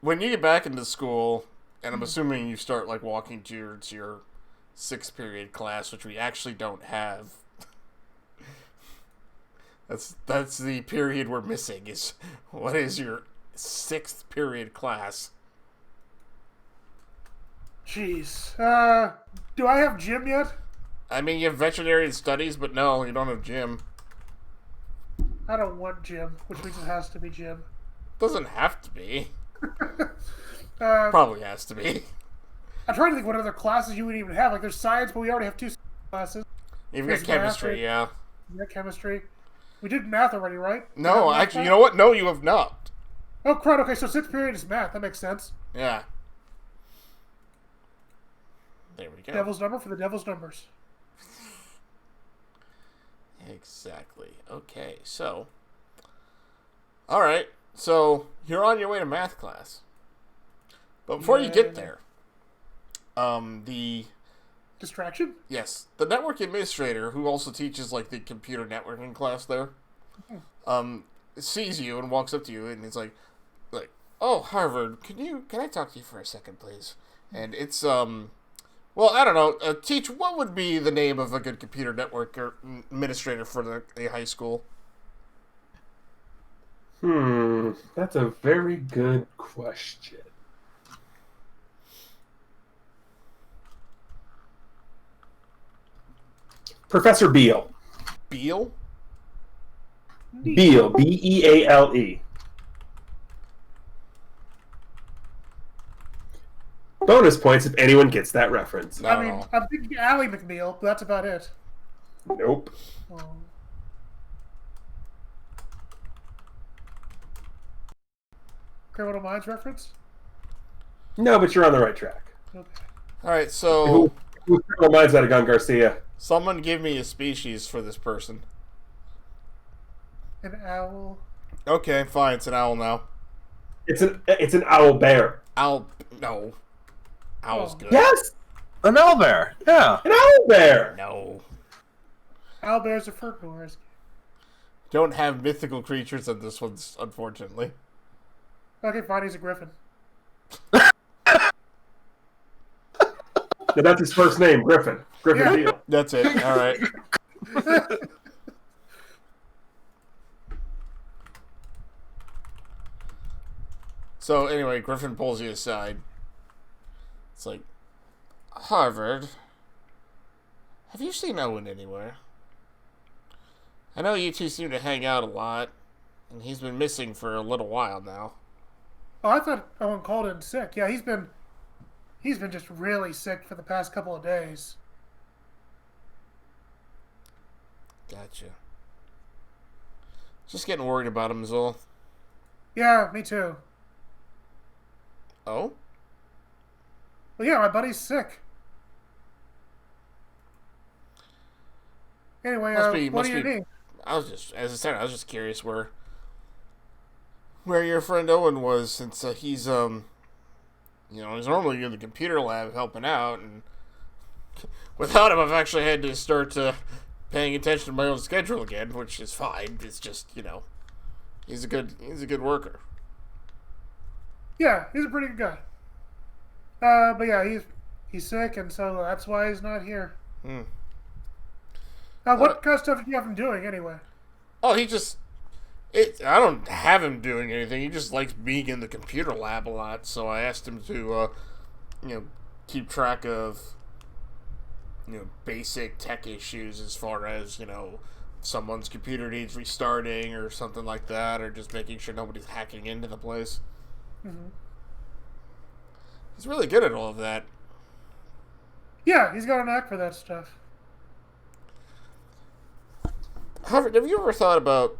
when you get back into school, and I'm assuming you start like walking towards your 6th period class, which we actually don't have. That's the period we're missing. Is what is your 6th period class? Jeez. Do I have gym yet? I mean, you have veterinary studies, but no, you don't have gym. I don't want gym, which means it has to be gym. Doesn't have to be. Probably has to be. I'm trying to think what other classes you would even have. Like, there's science, but we already have 2 classes. You've got chemistry, yeah. You got chemistry. We did math already, right? No, actually, you know what? No, you have not. Oh, crud. Okay, so 6th period is math. That makes sense. Yeah. There we go. Devil's number for the devil's numbers. Exactly. Okay, so. Alright, so you're on your way to math class. But before you get there, the distraction? Yes. The network administrator, who also teaches like the computer networking class there, sees you and walks up to you and he's like, oh, Harvard, can I talk to you for a second, please? And it's well, I don't know. Teach, what would be the name of a good computer network administrator for the high school? That's a very good question. Professor Beale. Beale? Beale. B-E-A-L-E. Bonus points if anyone gets that reference. No. I mean, I'm thinking Ally McNeil, but that's about it. Nope. Oh. Criminal Minds reference? No, but you're on the right track. Okay. Alright, so... Criminal Minds out of Gun Garcia. Someone give me a species for this person. An owl. Okay, fine. It's an owl now. It's an owl bear. Owl. No. Owl's Oh. good. Yes, An owlbear. Yeah. an owl bear. No. Owl bears are furboars. Don't have mythical creatures in this one, unfortunately. Okay, fine, he's a griffin. No, that's his first name, Griffin. Griffin Yeah. Deal. That's it. All right. So anyway, Griffin pulls you aside. It's like, Harvard, have you seen Owen anywhere? I know you two seem to hang out a lot, and he's been missing for a little while now. Oh, I thought Owen called in sick. Yeah, he's been just really sick for the past couple of days. Gotcha. Just getting worried about him is all. Yeah, me too. Oh? Well, yeah, my buddy's sick. Anyway, what do you need? I was just, as I said, I was just curious where your friend Owen was, since he's he's normally in the computer lab helping out, and without him, I've actually had to start paying attention to my own schedule again, which is fine. It's just, he's a good worker. Yeah, he's a pretty good guy. But yeah, he's sick, and so that's why he's not here. Hmm. What kind of stuff did you have him doing anyway? Oh, I don't have him doing anything. He just likes being in the computer lab a lot, so I asked him to, keep track of, basic tech issues as far as, someone's computer needs restarting or something like that, or just making sure nobody's hacking into the place. Mm-hmm. He's really good at all of that. Yeah, he's got a knack for that stuff. Harvard, have you ever thought about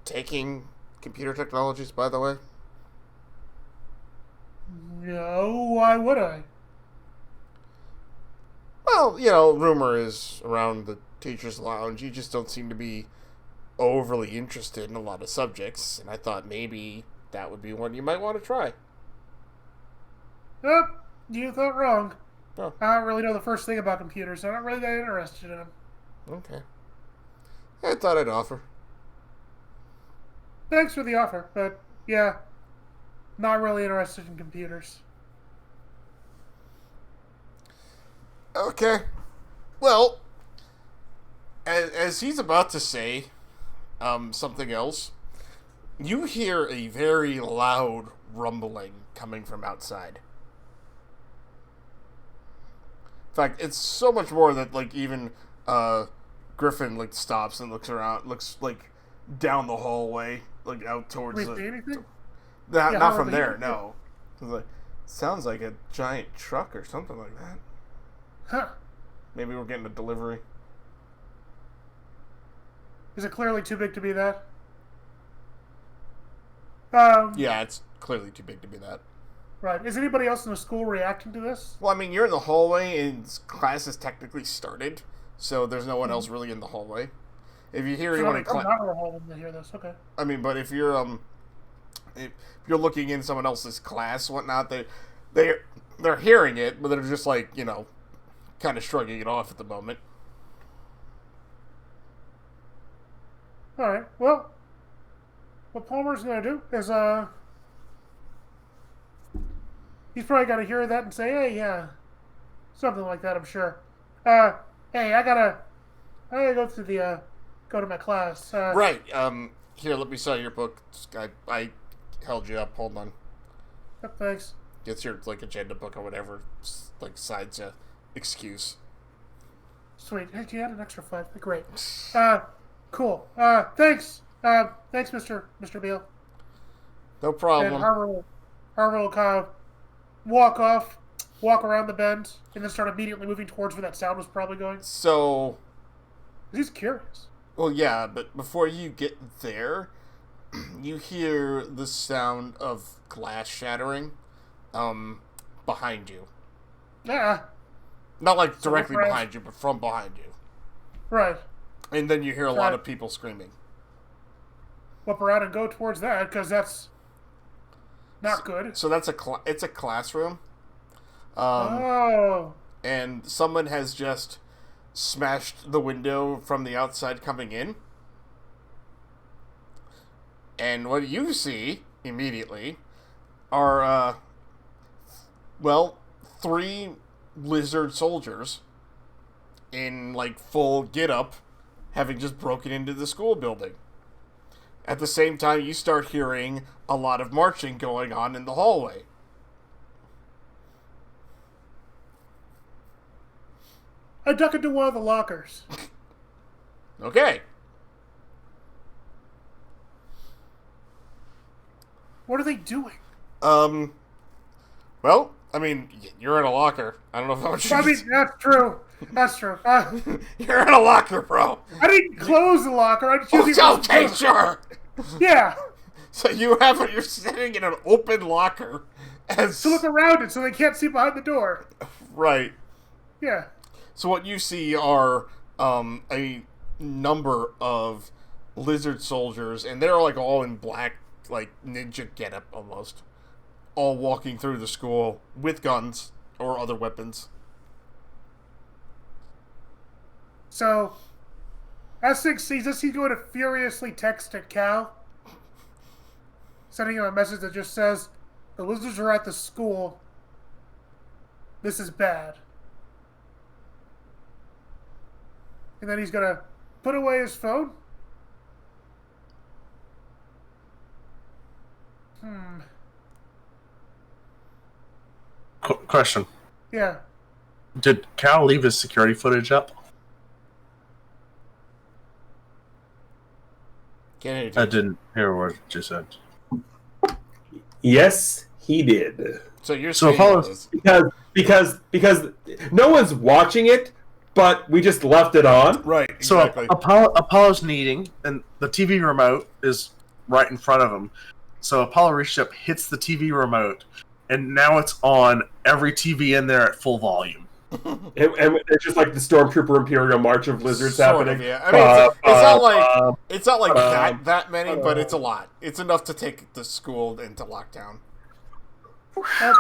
taking computer technologies, by the way? No, why would I? Well, rumor is around the teacher's lounge, you just don't seem to be overly interested in a lot of subjects, and I thought maybe that would be one you might want to try. Nope, you thought wrong. Oh. I don't really know the first thing about computers, so I'm not really that interested in them. Okay. I thought I'd offer. Thanks for the offer, but yeah, not really interested in computers. Okay. Well, as he's about to say something else, you hear a very loud rumbling coming from outside. In fact, it's so much more that, even Griffin, stops and looks around, looks, down the hallway, out towards Do we see anything? Not from there, no. It's sounds like a giant truck or something like that. Huh. Maybe we're getting a delivery. Is it clearly too big to be that? Yeah, it's clearly too big to be that. Right. Is anybody else in the school reacting to this? Well, you're in the hallway and class is technically started, so there's no one else really in the hallway. If you hear anyone in class, I'm not in the hall when they hear this. Okay. but if you're looking in someone else's class, whatnot, they're hearing it, but they're just kind of shrugging it off at the moment. All right. Well, what Palmer's gonna do is he's probably got to hear that and say, "Hey, yeah," something like that. I'm sure. Hey, I gotta go to my class. Right. Here, let me sell your book. I held you up. Hold on. Thanks. It's your agenda book or whatever. Sides excuse. Sweet. Hey, you had an extra 5. Great. Cool. Thanks. Thanks, Mr. Beale. No problem. And Harvard will kind of walk around the bend, and then start immediately moving towards where that sound was probably going. So, He's curious. well, yeah, but before you get there, you hear the sound of glass shattering, behind you. Yeah. Not like directly we're- behind you, but from behind you. Right. And then you hear a lot of people screaming. Whip around and go towards that, because that's not good. So that's it's a classroom. Oh. And someone has just smashed the window from the outside coming in. And what you see immediately are, well, 3 lizard soldiers in, like, full get-up having just broken into the school building. At the same time, you start hearing a lot of marching going on in the hallway. I duck into one of the lockers. Okay. What are they doing? Well, I mean, you're in a locker. I don't know if I would. I mean, that's true. That's true. You're in a locker, bro. I didn't close the locker. I just used Oh, okay, sure. Yeah. So you're sitting in an open locker as To look around it so they can't see behind the door. right. Yeah. So what you see are a number of lizard soldiers, and they're like all in black, like ninja getup almost, all walking through the school with guns or other weapons. So, as Six sees this, he's going to furiously text at Cal, sending him a message that just says, "The lizards are at the school. This is bad." And then he's going to put away his phone. Question. Yeah. Did Cal leave his security footage up? Can't I didn't hear what you said. Yes, he did. So you're So saying Apollo's- Because no one's watching it, but we just left it on. right? So Exactly. Apollo's kneading, and the TV remote is right in front of him. So Apollo reaches up, hits the TV remote, and now it's on every TV in there at full volume. And it's just like the Stormtrooper Imperial March of Lizards Sort happening. of, yeah. I mean, it's not like that many, but it's a lot. It's enough to take the school into lockdown. Okay.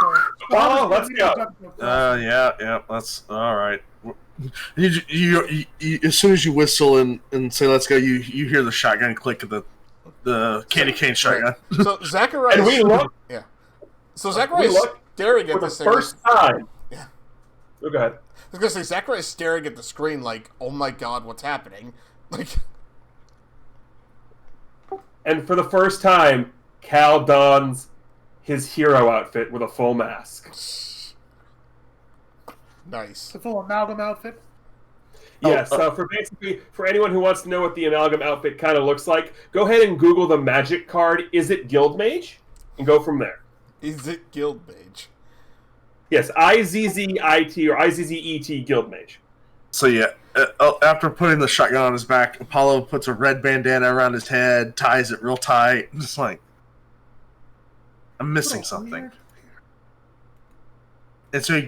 Oh, let's go. Yeah, that's all right. You as soon as you whistle and say let's go, you hear the shotgun click of the candy cane shotgun. So Zacharias, And we look yeah. So Zacharias look staring for at the this first time. Yeah. Oh, go ahead. I was gonna say Zacharias staring at the screen like, oh my god, what's happening? Like, And for the first time, Cal dons his hero outfit with a full mask. nice. The full amalgam outfit. Yeah, so for anyone who wants to know what the amalgam outfit kind of looks like, go ahead and Google the magic card, Is It Guild Mage? And go from there. Is it Guild Mage? Yes, IZZIT or IZZET Guild Mage. So yeah, after putting the shotgun on his back, Apollo puts a red bandana around his head, ties it real tight. I'm just like, I'm missing something. Weird. And so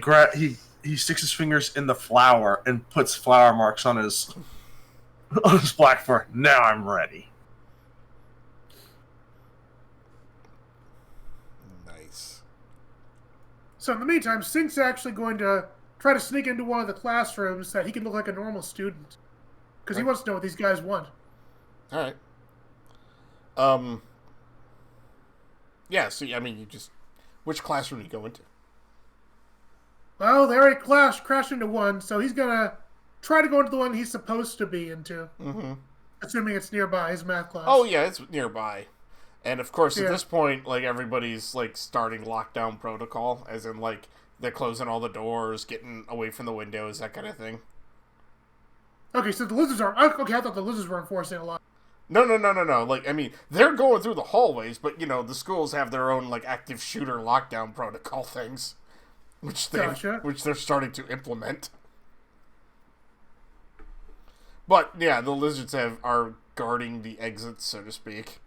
he sticks his fingers in the flour and puts flour marks on his black fur. Now I'm ready. Nice. So in the meantime, Sink's actually going to try to sneak into one of the classrooms that he can look like a normal student. Because he wants to know what these guys want. All right. Yeah. So I mean, which classroom do you go into? Well, they already crashed into one, so he's going to try to go into the one he's supposed to be into. Mm-hmm. Assuming it's nearby, his math class. Oh yeah, it's nearby. And of course, at Yeah. this point, like everybody's like starting lockdown protocol, as in like they're closing all the doors, getting away from the windows, that kind of thing. Okay, so the lizards are... Okay, I thought the lizards were enforcing a lot. No. Like, I mean, they're going through the hallways, but you know, the schools have their own like active shooter lockdown protocol things, which they're starting to implement. But yeah, the lizards are guarding the exits, so to speak,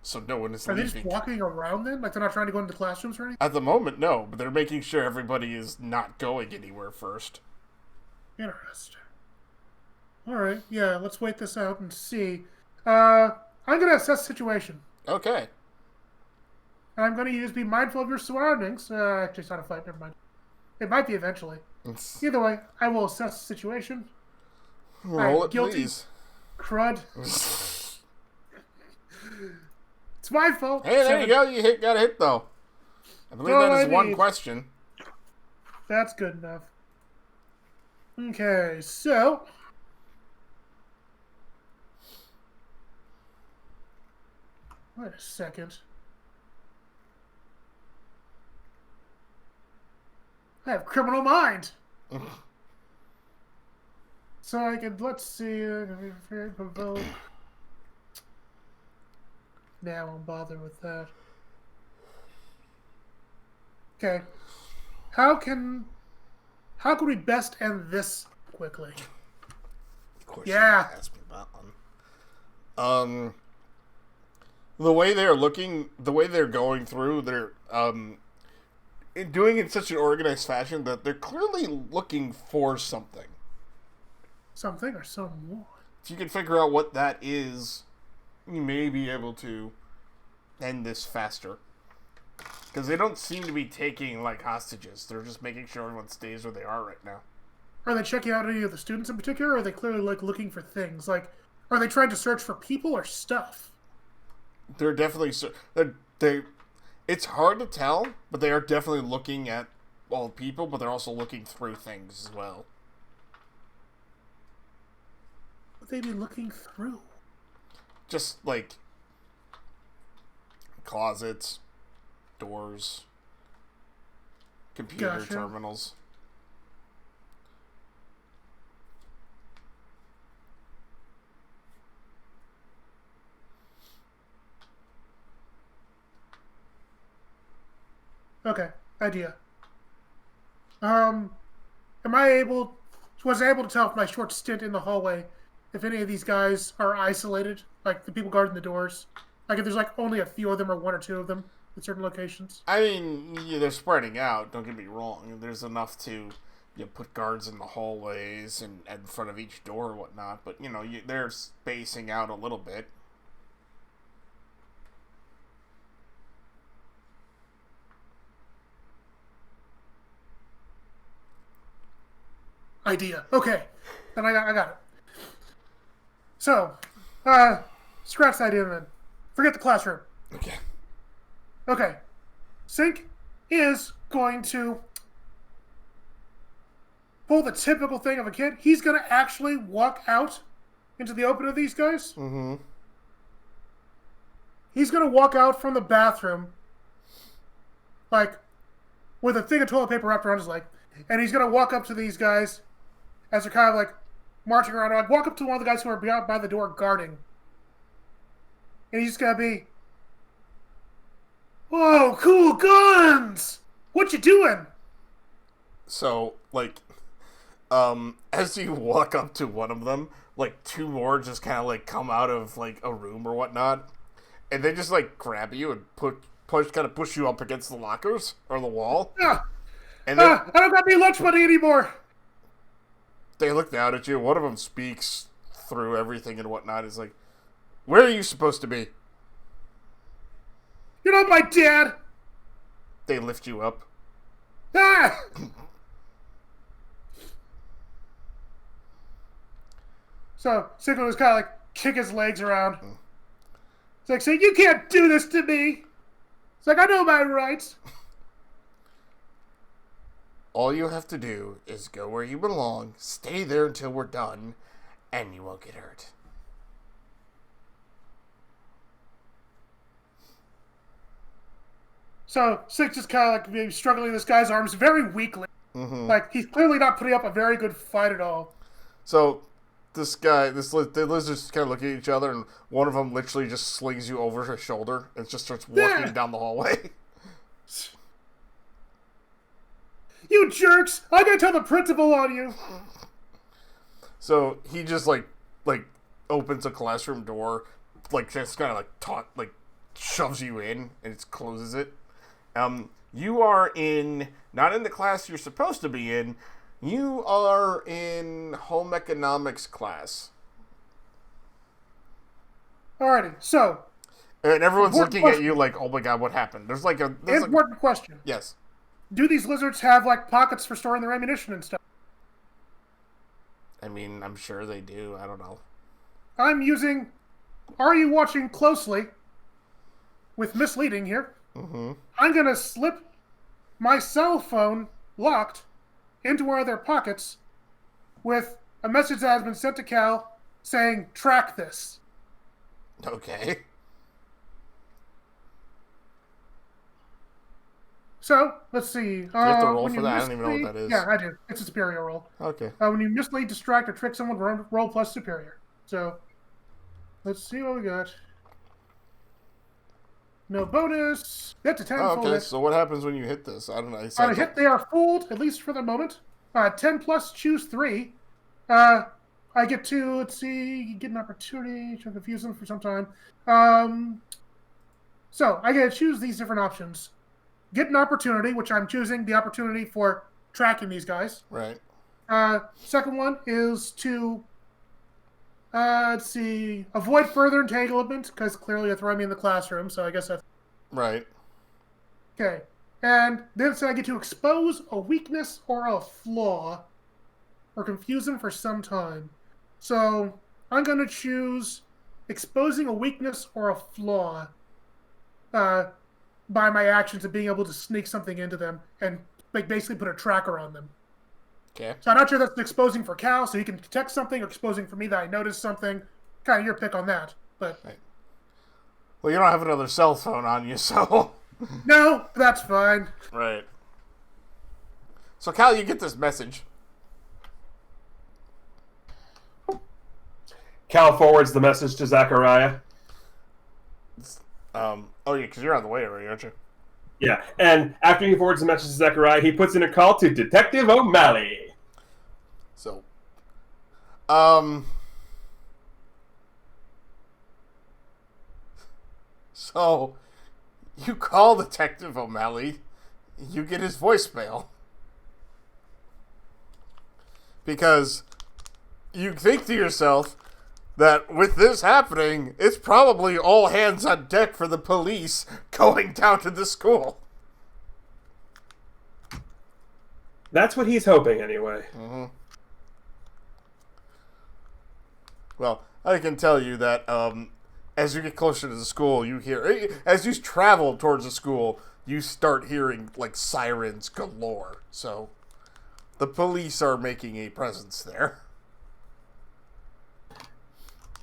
so no one is Are they leaving. just walking around then? Like they're not trying to go into classrooms or anything? At the moment, no, but they're making sure everybody is not going anywhere first. Interesting. All right, yeah, let's wait this out and see. I'm gonna assess the situation. Okay. I'm gonna be mindful of your surroundings. Actually, it's not a fight. Never mind. It might be eventually. Either way, I will assess the situation. Roll it, guilty. please. Crud. It's my fault. Hey, there you go. You got a hit, though. I believe that is one question. That's good enough. Okay, so... Wait a second. I have criminal mind. So I could, let's see, provoke. Nah, I won't bother with that. Okay. How can we best end this quickly? Of course, yeah. You asked me about one. The way they're looking, the way they're going through, they're doing it in such an organized fashion that they're clearly looking for something. Something or someone. If you can figure out what that is, you may be able to end this faster. Because they don't seem to be taking, like, hostages. They're just making sure everyone stays where they are right now. Are they checking out any of the students in particular, or are they clearly, like, looking for things? Like, are they trying to search for people or stuff? They're definitely... It's hard to tell, but they are definitely looking at all people, but they're also looking through things as well. What would they be looking through? Just, like, closets, doors, computer terminals. Okay, idea. Was I able to tell from my short stint in the hallway if any of these guys are isolated, like the people guarding the doors? Like if there's like only a few of them or one or two of them at certain locations? I mean, yeah, they're spreading out, don't get me wrong. There's enough to put guards in the hallways and in front of each door or whatnot, but, they're spacing out a little bit. Idea. Okay. Then I got it. So, scratch the idea then. Forget the classroom. Okay. Okay. Sync is going to pull the typical thing of a kid. He's going to actually walk out into the open of these guys. Mm-hmm. He's going to walk out from the bathroom, like, with a thing of toilet paper wrapped around his leg. And he's going to walk up to these guys as they're kind of, like, marching around. Like, walk up to one of the guys who are by the door guarding. And he's just going to be, whoa, cool guns! What you doing? So, like, as you walk up to one of them, like, two more just kind of, like, come out of, like, a room or whatnot. And they just, like, grab you and push you up against the lockers or the wall. Yeah. And I don't got any lunch money anymore. They look down at you. One of them speaks through everything and whatnot. Is like, where are you supposed to be? You're not my dad. They lift you up. Ah! So Sigmund was kind of like kick his legs around. It's like saying, "You can't do this to me." It's like, "I know my rights." All you have to do is go where you belong, stay there until we're done, and you won't get hurt. So Six is kind of like maybe struggling this guy's arms very weakly. Mm-hmm. Like he's clearly not putting up a very good fight at all. So the lizards kind of look at each other, and one of them literally just slings you over his shoulder and just starts walking down the hallway. You jerks! I'm gonna tell the principal on you. So he just like opens a classroom door, like just kind of like shoves you in and it closes it. You are not in the class you're supposed to be in. You are in home economics class. Alrighty, so And everyone's Important looking at question. you like, oh my god, what happened? There's like a... important question. Yes. Do these lizards have, like, pockets for storing their ammunition and stuff? I mean, I'm sure they do. I don't know. I'm using... Are you watching closely? With misleading here. Mm-hmm. I'm going to slip my cell phone locked into one of their pockets with a message that has been sent to Cal saying, track this. Okay. So, let's see. Do you have to roll for that? I don't even know what that is. Yeah, I do. It's a superior roll. Okay. When you mislead, distract, or trick someone, roll plus superior. So, let's see what we got. No bonus. Get to 10. Oh, full okay. hit. So what happens when you hit this? I don't know. On a hit, they are fooled, at least for the moment. 10 plus, choose 3. I get to, let's see, get an opportunity to confuse them for some time. So, I get to choose these different options. Get an opportunity, which I'm choosing the opportunity for tracking these guys. Right. Second one is to, let's see, avoid further entanglement, because clearly they're throwing me in the classroom, so I guess that's... Right. Okay. And then so I get to expose a weakness or a flaw, or confuse them for some time. So I'm going to choose exposing a weakness or a flaw by my actions of being able to sneak something into them and basically put a tracker on them. Okay. So I'm not sure that's exposing for Cal, so he can detect something, or exposing for me that I noticed something. Kind of your pick on that. But Right. Well, you don't have another cell phone on you, so... no, that's fine. Right. So, Cal, you get this message. Cal forwards the message to Zachariah. Oh, yeah, because you're on the way already, aren't you? Yeah, and after he forwards the message to Zachariah, he puts in a call to Detective O'Malley. So, so, you call Detective O'Malley, you get his voicemail. Because you think to yourself that with this happening, it's probably all hands on deck for the police going down to the school. That's what he's hoping, anyway. Mm-hmm. Well, I can tell you that as you get closer to the school, you hear... As you travel towards the school, you start hearing, like, sirens galore. So, the police are making a presence there.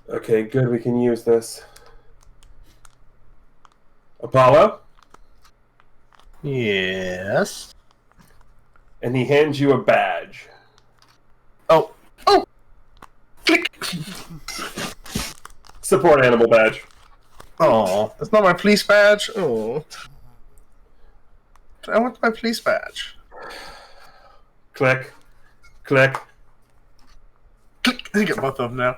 Okay, good, we can use this. Apollo? Yes. And he hands you a badge. Oh. Oh! Click! Support animal badge. Oh, that's not my police badge. Oh. I want my police badge. Click. Click. Click! I get both of them now.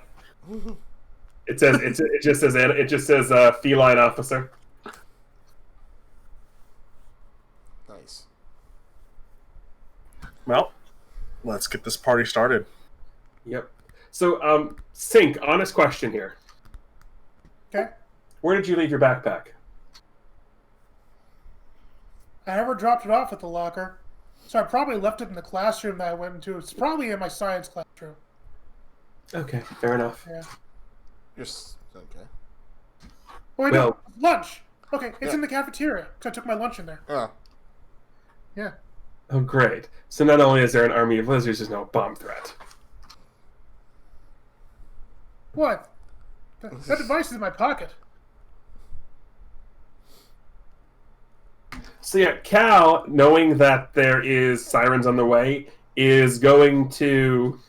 It says it just says feline officer. Nice. Well, let's get this party started. Yep. So, Sink, honest question here. Okay. Where did you leave your backpack? I never dropped it off at the locker. So I probably left it in the classroom that I went into. It's probably in my science classroom. Okay, fair enough. Yeah. Okay. Oh, wait, Well- no. Lunch! Okay, it's Yeah. in the cafeteria. Because I took my lunch in there. Oh. Yeah. Oh, great. So not only is there an army of lizards, there's no bomb threat. What? That device is in my pocket. So yeah, Cal, knowing that there is sirens on the way, is going to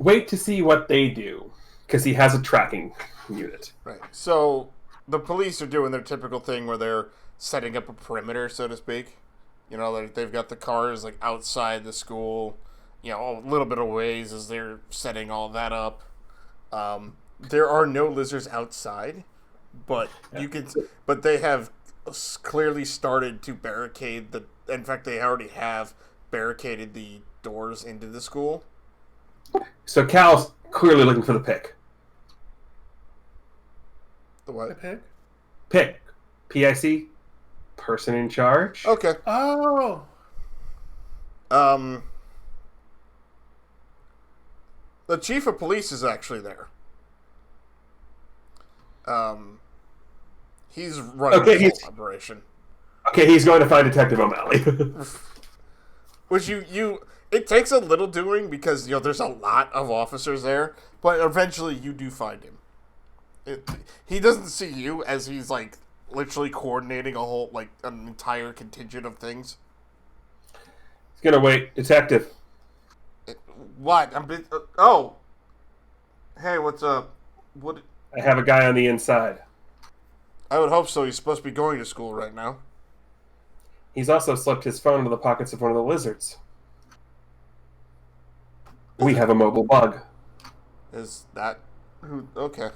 wait to see what they do, because he has a tracking unit. Right. So, the police are doing their typical thing where they're setting up a perimeter, so to speak. You know, they've got the cars, like, outside the school, you know, a little bit of ways as they're setting all that up. There are no lizards outside, but but they have clearly started to barricade in fact, they already have barricaded the doors into the school. So Cal's clearly looking for the pick. The The what? pig? Pick. P-I-C. Person in charge. Okay. Oh. The chief of police is actually there. He's running the whole operation. Okay, he's going to find Detective O'Malley. Which it takes a little doing because there's a lot of officers there, but eventually you do find him. He doesn't see you as he's like literally coordinating an entire contingent of things. He's gonna wait. Detective. What? Hey, what's up? What? I have a guy on the inside. I would hope so. He's supposed to be going to school right now. He's also slipped his phone into the pockets of one of the lizards. We have a mobile bug. Is that who? Okay.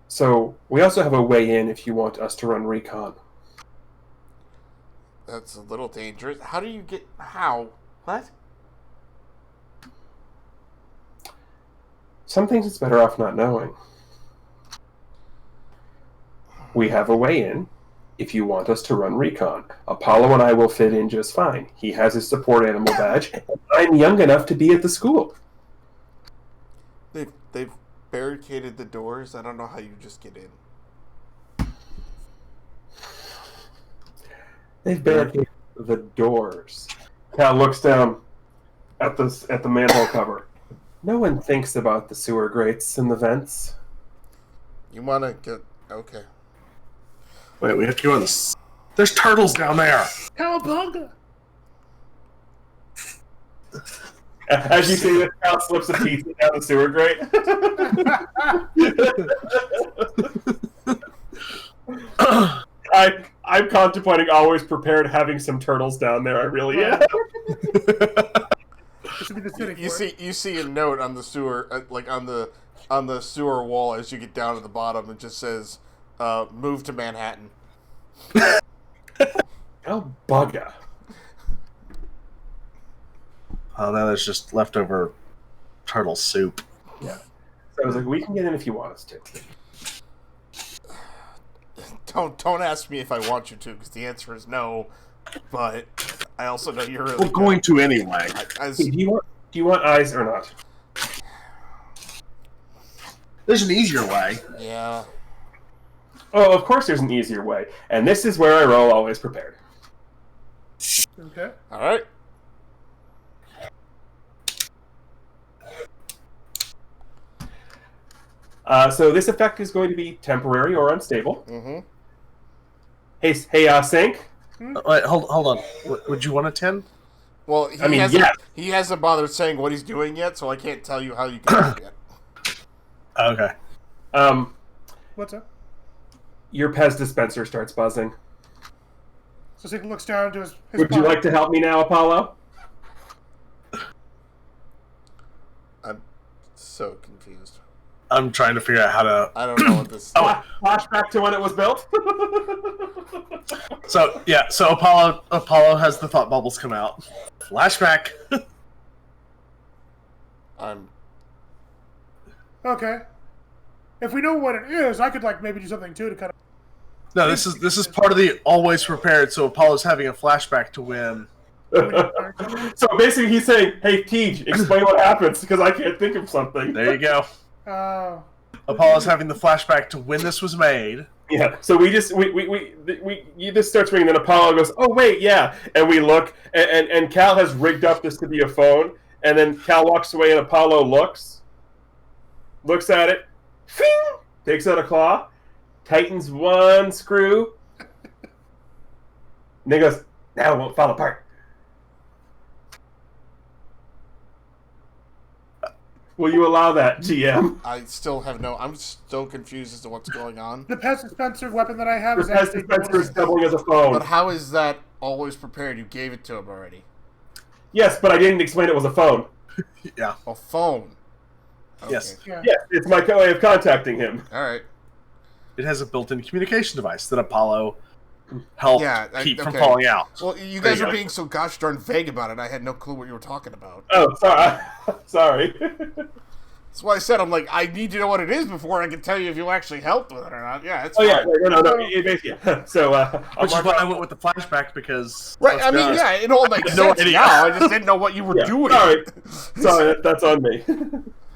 So, we also have a way in if you want us to run recon. That's a little dangerous. How do you get... How? What? Some things it's better off not knowing. We have a way in if you want us to run recon. Apollo and I will fit in just fine. He has his support animal badge. And I'm young enough to be at the school. They've barricaded the doors. I don't know how you just get in. They've barricaded the doors. Cal looks down at the manhole cover. No one thinks about the sewer grates and the vents. You want to get... Okay. Wait, we have to go on this. There's turtles down there. Cowabunga! As you see, this Cal slips a pizza down the sewer grate. I'm contemplating always prepared having some turtles down there. I really am. This would be the city You for it. you see a note on the sewer, on the sewer wall as you get down to the bottom. It just says, "Move to Manhattan." Oh, bugger. Oh, now there's just leftover turtle soup. Yeah. So I was like, we can get in if you want us to. Don't ask me if I want you to, because the answer is no. But I also know you're really We're going to anyway. Do you want eyes or not? There's an easier way. Yeah. Oh, of course there's an easier way. And this is where I roll always prepared. Okay. All right. So this effect is going to be temporary or unstable. Mm-hmm. Hey, Sync. Wait, hold on. Would you want a 10? Well, he hasn't bothered saying what he's doing yet, so I can't tell you how you can do it yet. Okay. What's up? Your Pez dispenser starts buzzing. So Zeke looks down into his Would you like to help me now, Apollo? I'm so confused. I'm trying to figure out how to... I don't know what this. Flashback to when it was built. So Apollo has the thought bubbles come out. Flashback. I'm. Okay. If we know what it is, I could maybe do something too to kind of. No, this is part of the always prepared. So Apollo's having a flashback to when. So basically, he's saying, "Hey, Tej, explain what happens because I can't think of something." There you go. Apollo's having the flashback to when this was made. Yeah. So this starts ringing, then Apollo goes, "Oh wait, yeah," and we look, and Cal has rigged up this to be a phone, and then Cal walks away, and Apollo looks at it, fing, takes out a claw, tightens one screw, and then goes, "Now it won't fall apart." Will you allow that, GM? I still have no. I'm still confused as to what's going on. The pest dispenser weapon that I have The is Pez actually dispenser is doubling as a phone. But how is that always prepared? You gave it to him already. Yes, but I didn't explain it was a phone. Yeah. A phone. Okay. Yes. Yeah. Yes, it's my way of contacting him. All right. It has a built-in communication device that Apollo help Yeah, keep from okay. falling out. Well, you There guys you are go. being so gosh darn vague about it. I had no clue what you were talking about. Oh, sorry. Sorry. That's why I said I need to know what it is before I can tell you if you actually helped with it or not. Yeah, it's Oh, fine. yeah. No. Basically, so, Which is why I went with the flashback, because... Right, let's I be mean, honest, yeah, it all makes had no sense idea. now. I just didn't know what you were Yeah, doing. sorry, that's on me.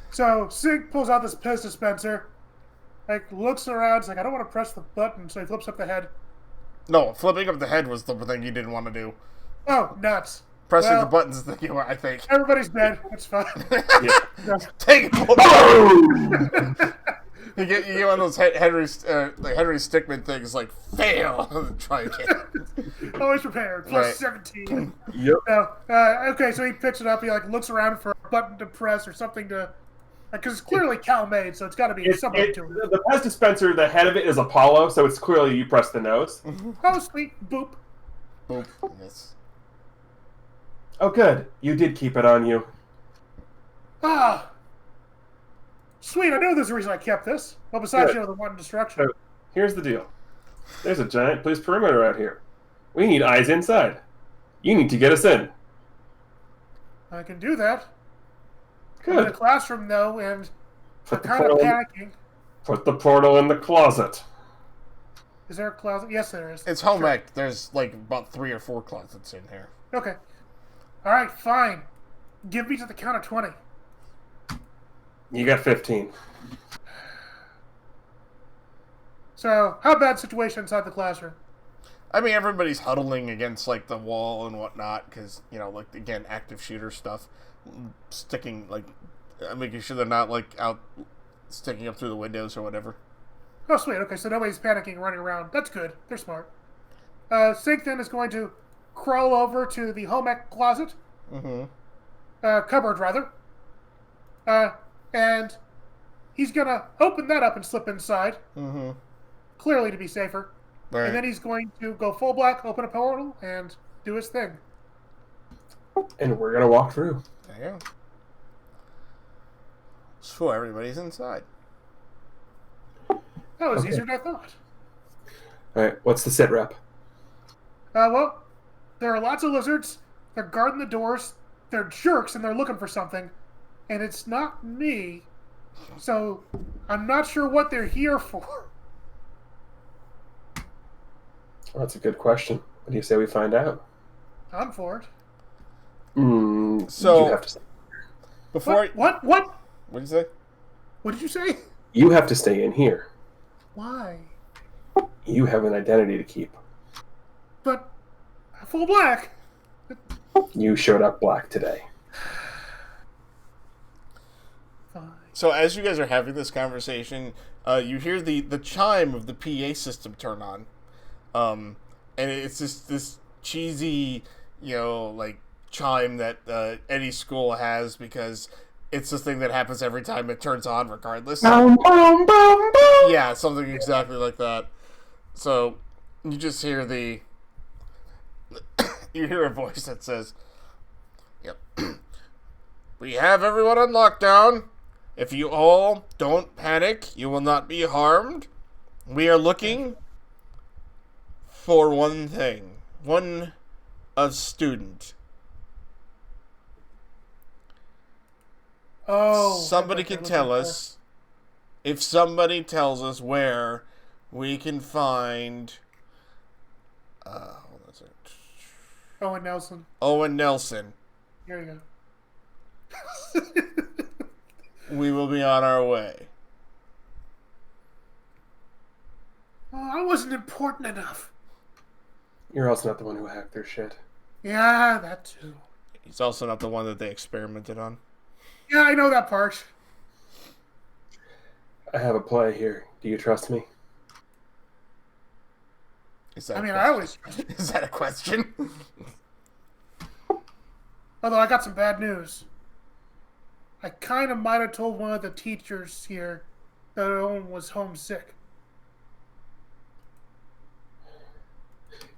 So Sig pulls out this piss dispenser, like looks around, it's like I don't want to press the button, so he flips up the head. No, flipping up the head was the thing you didn't want to do. Oh, nuts. Pressing Well, the buttons is the thing, I think. Everybody's dead. That's fine. Yeah. Take it. Oh! You get one of those Henry Stickmin things like fail. Try again. Always prepared. Plus Right. 17. Yep. No. Okay, so he picks it up. He like looks around for a button to press or something to, because it's clearly Cal made, so it's got to be something to it. The Pez dispenser, the head of it is Apollo, so it's clearly you press the nose. Oh, sweet. Boop. Boop. Yes. Oh, good. You did keep it on you. Ah. Sweet. I know there's a reason I kept this. Well, besides, Good. the one destruction. So, here's the deal. There's a giant police perimeter out here. We need eyes inside. You need to get us in. I can do that. I'm in the Good. classroom, though, and I'm Put the, kind of portal in, panicking. put the portal in the closet. Is there a closet? Yes, there is. It's home ec. There's like about 3 or 4 closets in here. Okay. All right, fine. Give me to the count of 20. You got 15. So, how bad situation inside the classroom? I mean, everybody's huddling against like the wall and whatnot because like again, active shooter stuff, sticking like, making sure they're not like out sticking up through the windows or whatever. Oh, sweet. Okay, so nobody's panicking, running around. That's good. They're smart. Sig then is going to crawl over to the home ec closet. Mm-hmm. Cupboard, rather. And he's going to open that up and slip inside. Mm-hmm. Clearly to be safer. Right. And then he's going to go full black, open a portal, and do his thing. And we're going to walk through. There you go. So everybody's inside. That was Okay. easier than I thought. All right, what's the sit rep? Well, there are lots of lizards. They're guarding the doors. They're jerks, and they're looking for something. And it's not me. So, I'm not sure what they're here for. Well, that's a good question. What do you say we find out? I'm for it. So- you have to. Before What? What'd you say? What did you say? You have to stay in here. Why? You have an identity to keep. But, full black. You showed up black today. Fine. So as you guys are having this conversation, you hear the chime of the PA system turn on, and it's just this cheesy, like chime that any school has because it's this thing that happens every time it turns on, regardless. Yeah, something exactly like that. So you just hear you hear a voice that says, "Yep, we have everyone on lockdown. If you all don't panic, you will not be harmed. We are looking for one thing. A student. Oh. Somebody can tell us, if somebody tells us where we can find, hold on a second. Owen Nelson. Owen Nelson. Here you go. We will be on our way." Oh, I wasn't important enough. You're also not the one who hacked their shit. Yeah, that too. He's also not the one that they experimented on. Yeah, I know that part. I have a play here. Do you trust me? Is that I a mean, question? I always. Is that a question? Although I got some bad news. I kind of might have told one of the teachers here that Owen was homesick.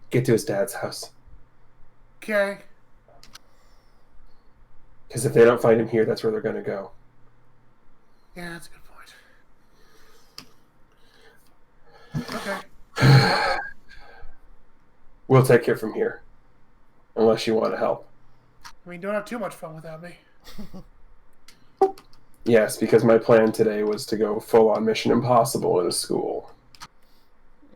Get to his dad's house. Okay. Because if they don't find him here, that's where they're going to go. Yeah, that's a good point. Okay. We'll take it from here. Unless you want to help. I mean, don't have too much fun without me. Yes, because my plan today was to go full on Mission Impossible in a school.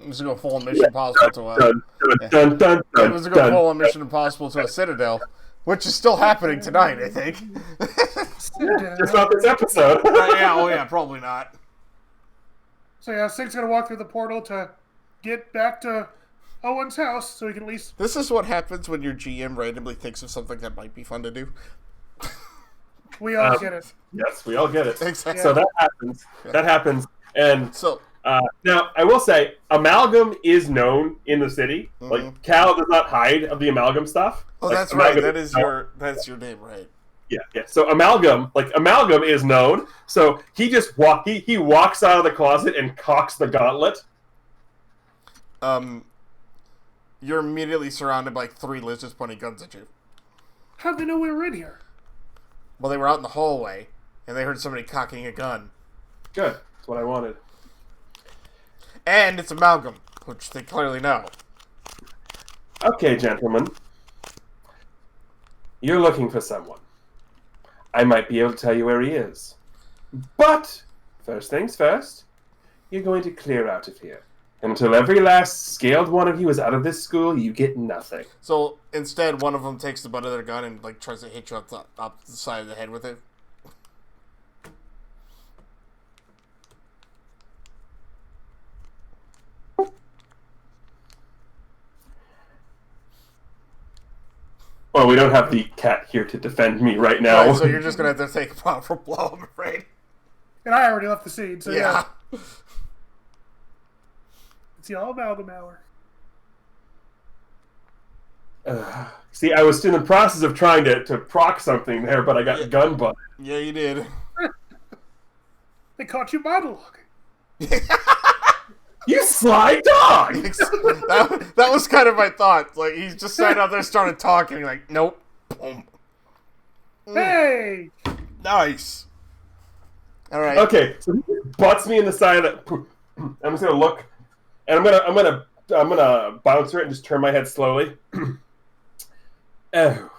It was to go full on Mission Impossible to a... Dun, dun, dun, dun, It was to go full on Mission Impossible to a Citadel, which is still happening tonight, I think. Just not this episode. Yeah, probably not. So yeah, Sig's gonna walk through the portal to get back to Owen's house so he can at least... This is what happens when your GM randomly thinks of something that might be fun to do. We all get it. Yes, we all get it. Exactly. So that happens. That happens. And So, now, I will say, Amalgam is known in the city. Like, Cal does not hide of the Amalgam stuff. oh, Like, that's right. Amalgam That's your name, right? Yeah. So Amalgam is known. So he just he walks out of the closet and cocks the gauntlet. You're immediately surrounded by 3 lizards pointing guns at you. How'd they know we were in here? Well, they were out in the hallway, and they heard somebody cocking a gun. Good. That's what I wanted. And it's Amalgam, which they clearly know. Okay, gentlemen. You're looking for someone. I might be able to tell you where he is. But, first things first, you're going to clear out of here. And until every last scaled one of you is out of this school, you get nothing. So, instead, one of them takes the butt of their gun and, like, tries to hit you up the side of the head with it. Well, we don't have the cat here to defend me right now. Right, so you're just going to have to take a proper blow, I'm afraid. And I already left the scene, so yeah. Yeah. It's the all Amalgam hour. See, I was in the process of trying to proc something there, but I got gun butted. Yeah, you did. They caught you monologue. You sly dog! that was kind of my thought. Like, he just sat out there, started talking, like, nope. Boom. Hey! Nice. All right. Okay, so he butts me in the side of the... I'm just gonna look, and I'm gonna bounce it and just turn my head slowly. Oh,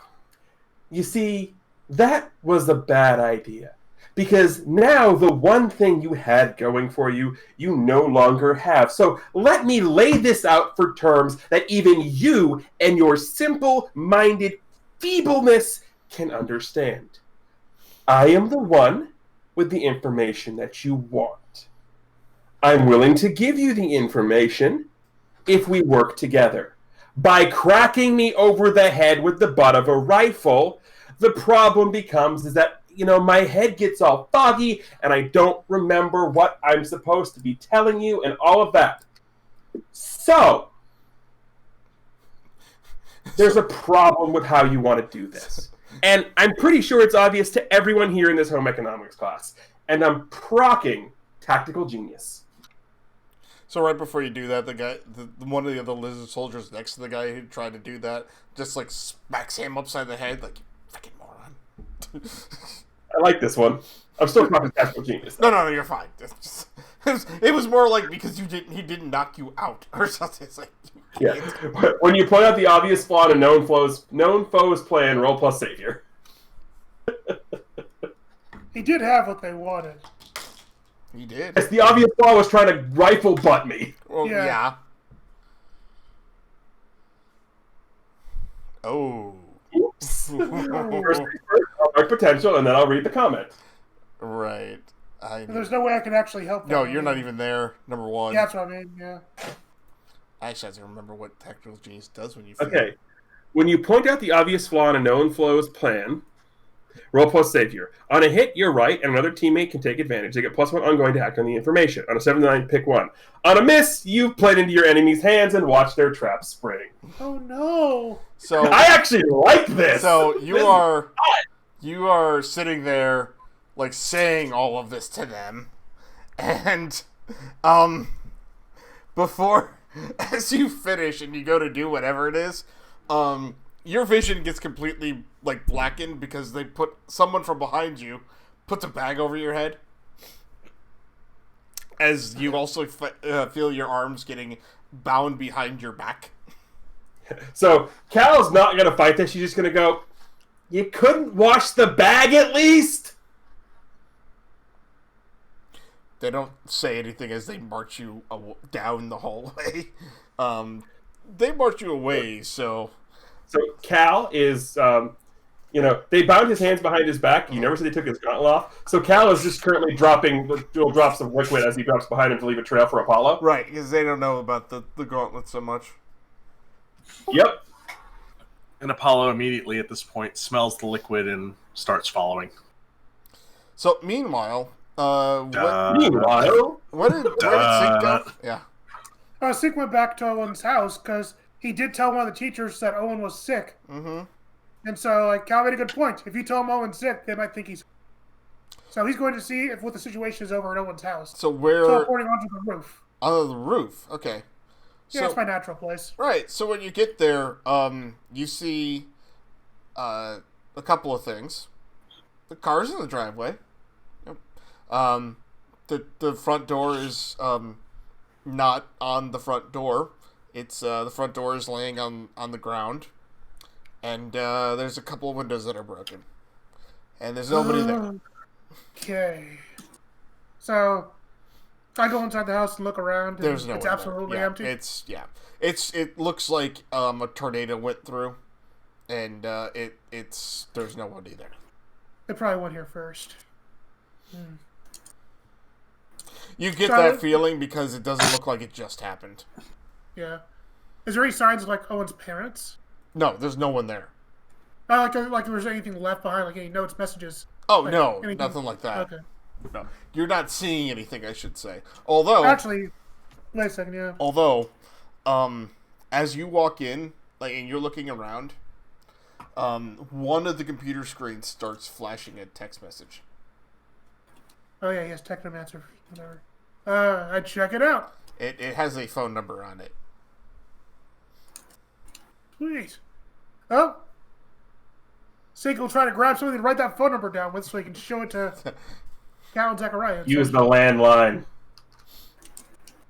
you see, that was a bad idea. Because now the one thing you had going for you, you no longer have. So let me lay this out for terms that even you and your simple-minded feebleness can understand. I am the one with the information that you want. I'm willing to give you the information if we work together. By cracking me over the head with the butt of a rifle, the problem becomes is that my head gets all foggy, and I don't remember what I'm supposed to be telling you, and all of that. So, there's a problem with how you want to do this. And I'm pretty sure it's obvious to everyone here in this home economics class. And I'm procking Tactical Genius. So right before you do that, one of the other lizard soldiers next to the guy who tried to do that just, like, smacks him upside the head, like, you fucking moron. I like this one. I'm still talking Tactical Genius. No, you're fine. It was more like because he didn't knock you out or something. It's like, yeah. When you point out the obvious flaw in a known foes plan, roll plus savior. He did have what they wanted. He did. Yes, the obvious flaw was trying to rifle butt me. Well, Yeah. yeah. Oh. Oops. First, I'll mark potential, and then I'll read the comment. Right. There's no way I can actually help them. No, you're not even there, number one. Yeah, that's what I mean, yeah. I actually have to remember what Tactical Genius does when you Okay. When you point out the obvious flaw in a known flow's plan, roll plus savior. On a hit, you're right, and another teammate can take advantage. They get +1 ongoing to act on the information. On a 7 to 9, pick 1. On a miss, you've played into your enemy's hands and watched their traps spring. Oh no! So I actually like this! So you are sitting there, like, saying all of this to them, and before, as you finish and you go to do whatever it is, your vision gets completely, like, blackened because they put someone from behind you puts a bag over your head, as you also feel your arms getting bound behind your back. So Cal's not gonna fight this. She's just gonna go. You couldn't wash the bag at least. They don't say anything as they march you down the hallway. They march you away, so... So Cal is, they bound his hands behind his back. You never said they took his gauntlet off. So Cal is just currently dropping little drops of liquid as he drops behind him to leave a trail for Apollo. Right, because they don't know about the gauntlet so much. Yep. And Apollo immediately at this point smells the liquid and starts following. So, meanwhile... Meanwhile... where did Zeke go? Yeah. Zeke went back to Owen's house because he did tell one of the teachers that Owen was sick. Mm-hmm. And so, like, Cal made a good point. If you tell him Owen's sick, they might think he's... So he's going to see what the situation is over at Owen's house. So where... Teleporting onto the roof. On the roof, okay. Yeah, it's my natural place. Right, so when you get there, you see a couple of things. The car's in the driveway. Yep. The front door is not on the front door. It's the front door is laying on the ground, and there's a couple of windows that are broken, and there's nobody there. Okay. So I go inside the house and look around. And There's no. It's one absolutely there. empty. It looks like a tornado went through, and there's nobody there. They probably went here first. You get that feeling because it doesn't look like it just happened. Yeah. Is there any signs of, like, Owen's parents? No, there's no one there. Like if there's anything left behind, like any notes, messages. Oh, like no, anything? nothing like that. Okay. No. You're not seeing anything, I should say. Although... Actually, wait a second, yeah. Although, as you walk in, like, and you're looking around, one of the computer screens starts flashing a text message. Oh, yeah, he has Technomancer. Whatever. I'd check it out. It has a phone number on it. Sweet. Oh. Sink will try to grab something to write that phone number down with so he can show it to Cal and Zechariah. Use the landline.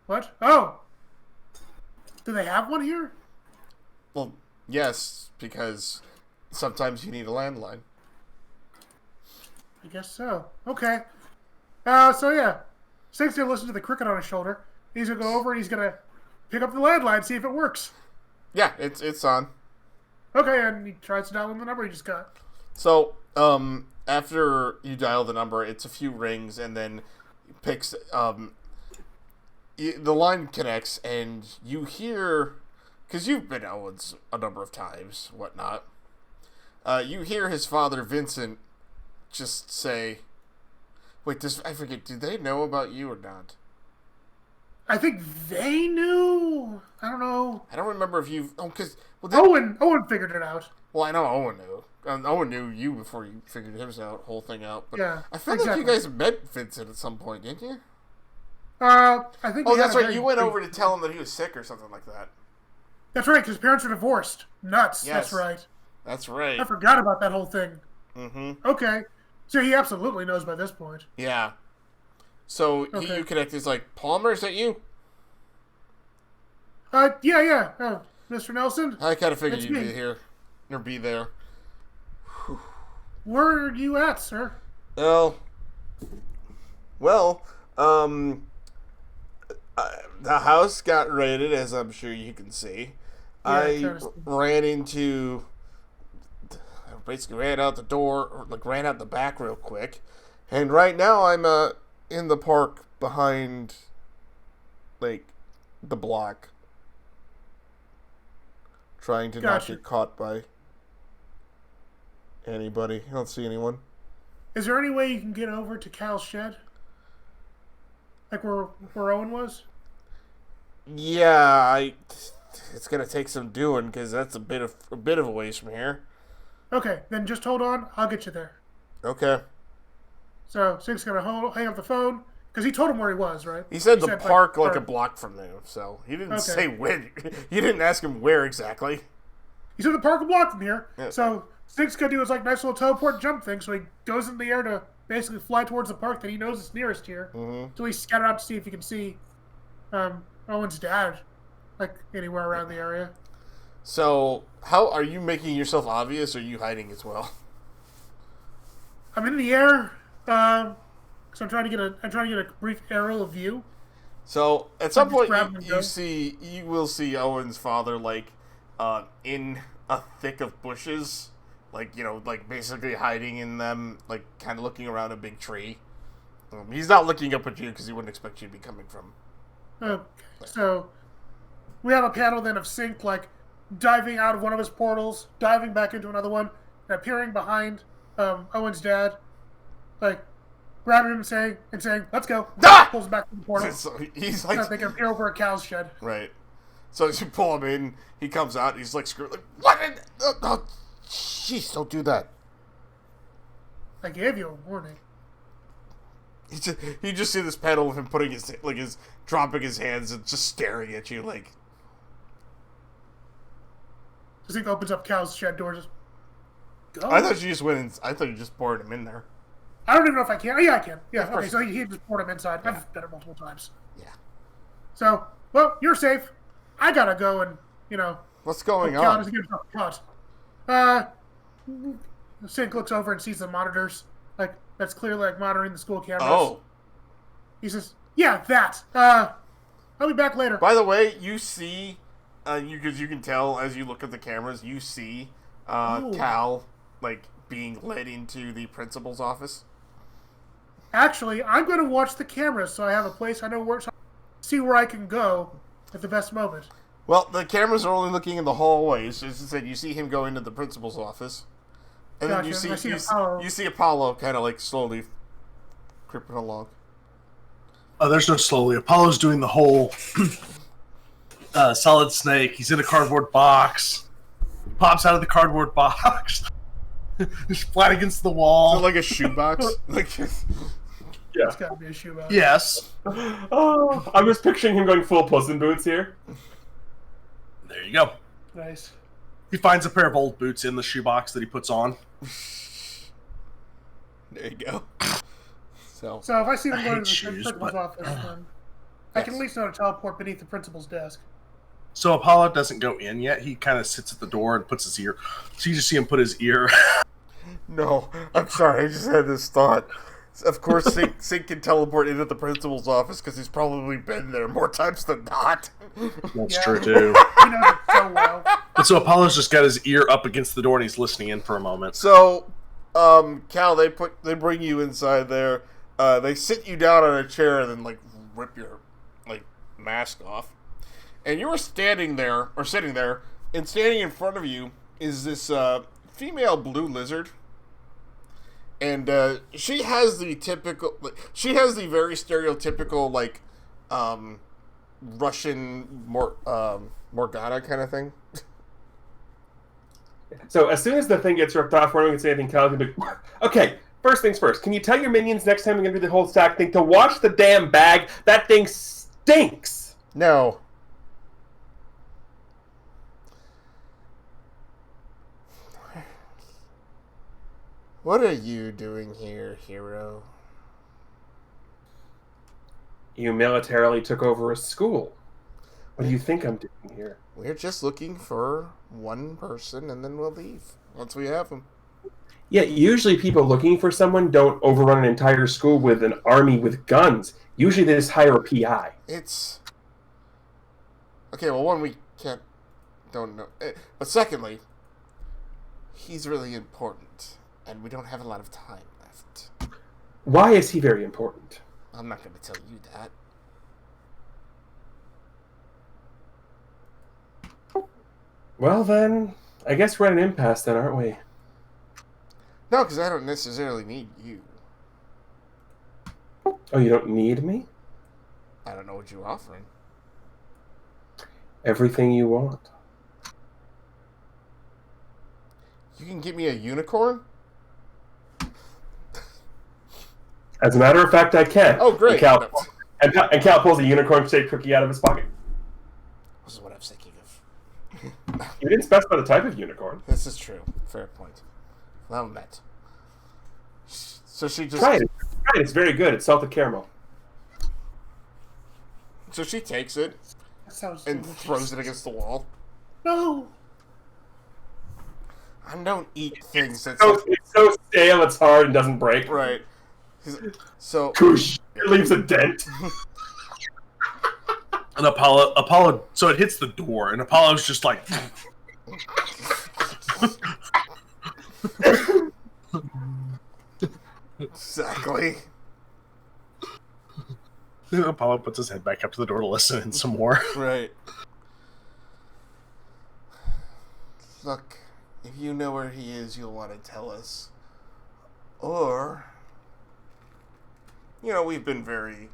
What? Oh. Do they have one here? Well, yes, because sometimes you need a landline. I guess so. Okay. So yeah. Sink's gonna listen to the cricket on his shoulder. He's gonna go over and he's gonna pick up the landline, see if it works. Yeah, it's on. Okay, and he tries to dial in the number he just got. So, after you dial the number, it's a few rings, and then picks, the line connects, and you hear, because you've been Owens a number of times, whatnot, you hear his father, Vincent, just say, wait, I forget, do they know about you or not? I think they knew. I don't know. I don't remember if you've... Oh, because... Well, Owen figured it out. Well, I know Owen knew. Owen knew you before you figured his whole thing out. But yeah, I feel like you guys met Vincent at some point, didn't you? I think. Oh, that's right. You went over to tell him that he was sick or something like that. That's right, because his parents are divorced. Nuts. Yes. That's right. That's right. I forgot about that whole thing. Mm-hmm. Okay. So he absolutely knows by this point. Yeah. So you connect. He's like, Palmer, is that you? Yeah. Oh, Mr. Nelson? I kind of figured That's you'd me. be here. Or be there. Where are you at, sir? Well, the house got raided, as I'm sure you can see. Yeah, Basically ran out the door, or like ran out the back real quick. And right now I'm in the park behind, like, the block. Trying to not get caught by anybody. I don't see anyone. Is there any way you can get over to Cal's shed? Like where Owen was? Yeah, it's gonna take some doing because that's a bit of a ways from here. Okay, then just hold on. I'll get you there. Okay. So Sink's gonna hang up the phone because he told him where he was, right? He said the park like a block from there, so he didn't Okay. say when. You didn't ask him where exactly. He said the park a block from here. Yeah. So Sink's gonna do his like nice little teleport jump thing, so he goes in the air to basically fly towards the park that he knows is nearest here. Mm-hmm. So he's scattered out to see if he can see Owen's dad, like anywhere around the area. So, how are you making yourself obvious, or are you hiding as well? I'm in the air, so I'm trying to get a brief aerial view. So, at some just point, grab and go. you will see Owen's father, like, in a thick of bushes, like, like basically hiding in them, like, kind of looking around a big tree. He's not looking up at you because he wouldn't expect you to be coming from. Okay, so we have a panel then of Sync, like, diving out of one of his portals, diving back into another one, and appearing behind Owen's dad, like, grabbing him and saying, let's go. Ah! Pulls him back to the portal. So he's So like, they can appear over a cow's shed. right. So as you pull him in, he comes out. And he's like, screw, like, what? Oh, jeez, don't do that. I gave you a warning. You just see this panel of him putting his dropping his hands and just staring at you like. Sync opens up cow's shed door. Just go. I thought you just went in. I thought you just poured him in there. I don't even know if I can. Oh, yeah, I can. Yeah, Of course. okay, so he just poured him inside. Yeah. I've done it multiple times. Yeah. So, well, you're safe. I gotta go and, What's going count on? as a good Sync looks over and sees the monitors. Like, that's clearly, like, monitoring the school cameras. Oh, He says, yeah, that. I'll be back later. by the way, you see, because you can tell as you look at the cameras, you see Cal like being led into the principal's office. Actually, I'm going to watch the cameras so I have a place I know where to see where I can go at the best moment. Well, the cameras are only looking in the hallways. As I said, you see him go into the principal's office, and then Gotcha. I you see Apollo. you see Apollo kind of like slowly creeping along. Oh, there's no slowly. Apollo's doing the whole solid snake. He's in a cardboard box. Pops out of the cardboard box. He's flat against the wall. Is it like a shoebox? Like, Yeah. It's got to be a shoebox. Yes. Oh, I'm just picturing him going full Puss in Boots here. There you go. Nice. He finds a pair of old boots in the shoebox that he puts on. there you go. So So if I see them I go to hate the shoes, principal's but- office, then I can at least know to teleport beneath the principal's desk. So Apollo doesn't go in yet. He kind of sits at the door and puts his ear. So you just see him put his ear. no, I'm sorry. I just had this thought. Of course, Sync can teleport into the principal's office because he's probably been there more times than not. That's Yeah. true too. He knows it so well. But so Apollo's just got his ear up against the door and he's listening in for a moment. So, Cal, they bring you inside there. They sit you down on a chair and then like rip your like mask off. And you were standing there, or sitting there, and standing in front of you is this female blue lizard. And she has the very stereotypical like Russian Morgana kind of thing. So as soon as the thing gets ripped off, we're not going to say anything. Cal's going to be, okay, first things first. Can you tell your minions next time we're going to do the whole stack thing to wash the damn bag? That thing stinks. No. What are you doing here, hero? You militarily took over a school. What do you think I'm doing here? We're just looking for one person, and then we'll leave once we have them. Yeah, usually people looking for someone don't overrun an entire school with an army with guns. Usually they just hire a PI. It's okay. Well, one, we don't know, but secondly, he's really important, and we don't have a lot of time left. Why is he very important? I'm not going to tell you that. Well then, I guess we're at an impasse then, aren't we? No, because I don't necessarily need you. Oh, you don't need me? I don't know what you're offering. Everything you want. You can get me a unicorn? As a matter of fact, I can. Oh, great. And Cal pulls a unicorn-shaped cookie out of his pocket. This is what I was thinking of. You didn't specify the type of unicorn. This is true. Fair point. Well met. So she just... Try it. It's very good. It's salted caramel. So she takes it That sounds and delicious. throws it against the wall. No! I don't eat things that... It's so stale, it's hard, and doesn't break. Right. So... Koosh! It leaves a dent. And Apollo, so it hits the door, and Apollo's just like... Exactly. Apollo puts his head back up to the door to listen in some more. Right. Look, if you know where he is, you'll want to tell us. Or... You know, we've been very...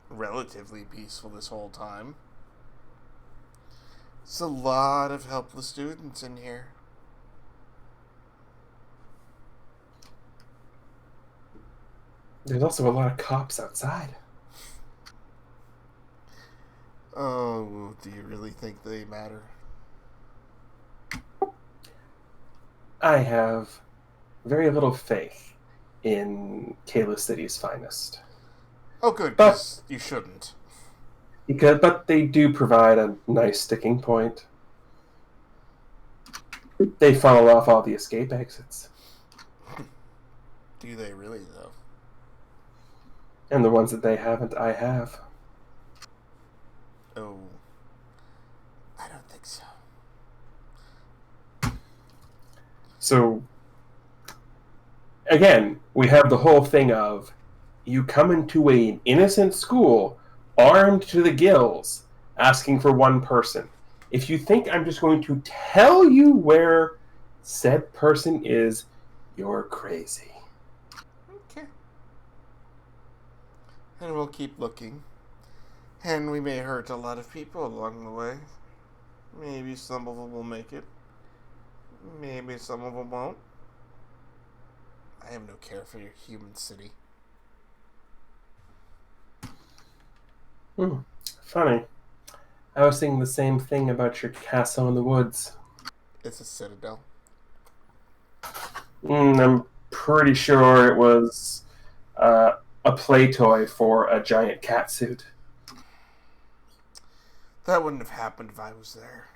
relatively peaceful this whole time. There's a lot of helpless students in here. There's also a lot of cops outside. Oh, do you really think they matter? I have very little faith in Caelus City's finest. Oh, good, But- 'cause you shouldn't. But they do provide a nice sticking point. They funnel off all the escape exits. Do they really, though? And the ones that they haven't, I have. Oh. I don't think so. So, again, we have the whole thing of you come into an innocent school armed to the gills asking for one person. If you think I'm just going to tell you where said person is, you're crazy. Okay. And we'll keep looking. And we may hurt a lot of people along the way. Maybe some of them will make it. Maybe some of them won't. I have no care for your human city. Funny. I was thinking the same thing about your castle in the woods. It's a citadel. I'm pretty sure it was a play toy for a giant cat suit. That wouldn't have happened if I was there.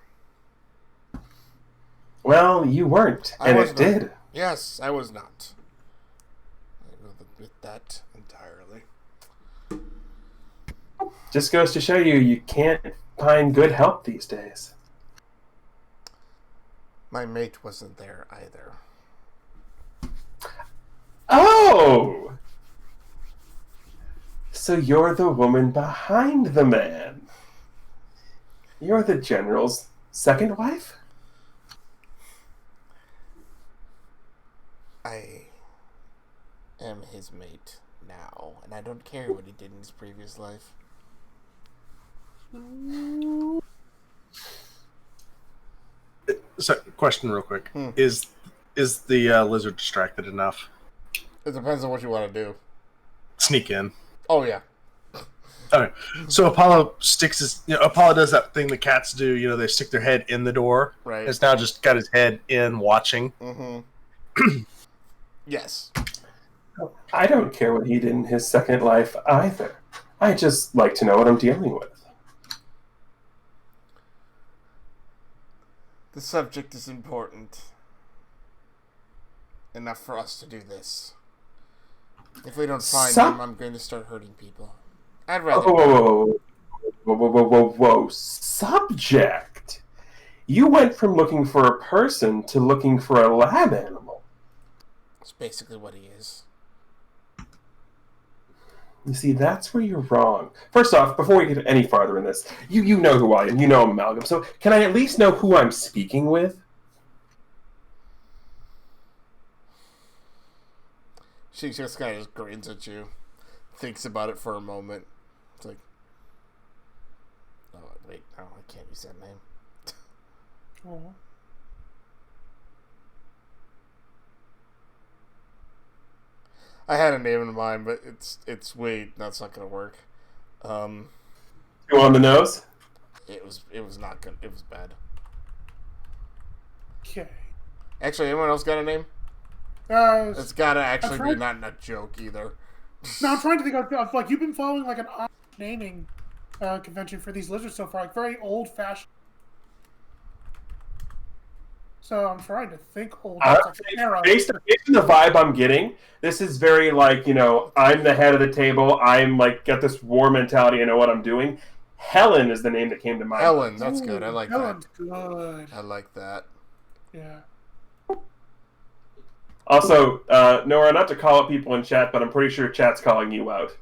Well, you weren't, I and was it not. did. Yes, I was not. I will admit that entirely. Just goes to show you can't find good help these days. My mate wasn't there either. Oh! So you're the woman behind the man. You're the general's second wife? I am his mate now, and I don't care what he did in his previous life. So, question real quick. Is the lizard distracted enough? It depends on what you want to do. Sneak in. Oh, yeah. Okay. So Apollo Apollo does that thing the cats do, they stick their head in the door. Right. It's now just got his head in watching. Mm-hmm. Yes. I don't care what he did in his second life either. I just like to know what I'm dealing with. The subject is important enough for us to do this. If we don't find him, I'm going to start hurting people. I'd rather... Whoa. Subject! You went from looking for a person to looking for a lab animal. That's basically what he is. You see, that's where you're wrong. First off, before we get any farther in this, you know who I am. You know I'm Amalgam. So can I at least know who I'm speaking with? She just kind of grins at you, thinks about it for a moment. It's like, oh wait, no, I can't use that name. Oh. I had a name in mind, but it's wait, that's not gonna work. Who on the nose? It was not good. It was bad. Okay. Actually, anyone else got a name? It's gotta actually be not a joke either. No, I'm trying to think of like you've been following like an naming convention for these lizards so far, like very old fashioned. So I'm trying to hold I'm up like an arrow. based on the vibe I'm getting, this is very like, I'm the head of the table. I'm like got this war mentality. I know what I'm doing. Helen is the name that came to mind. Helen, that's good. I like Helen's that. good. I like that. Yeah. Also, Nora, not to call out people in chat, but I'm pretty sure chat's calling you out.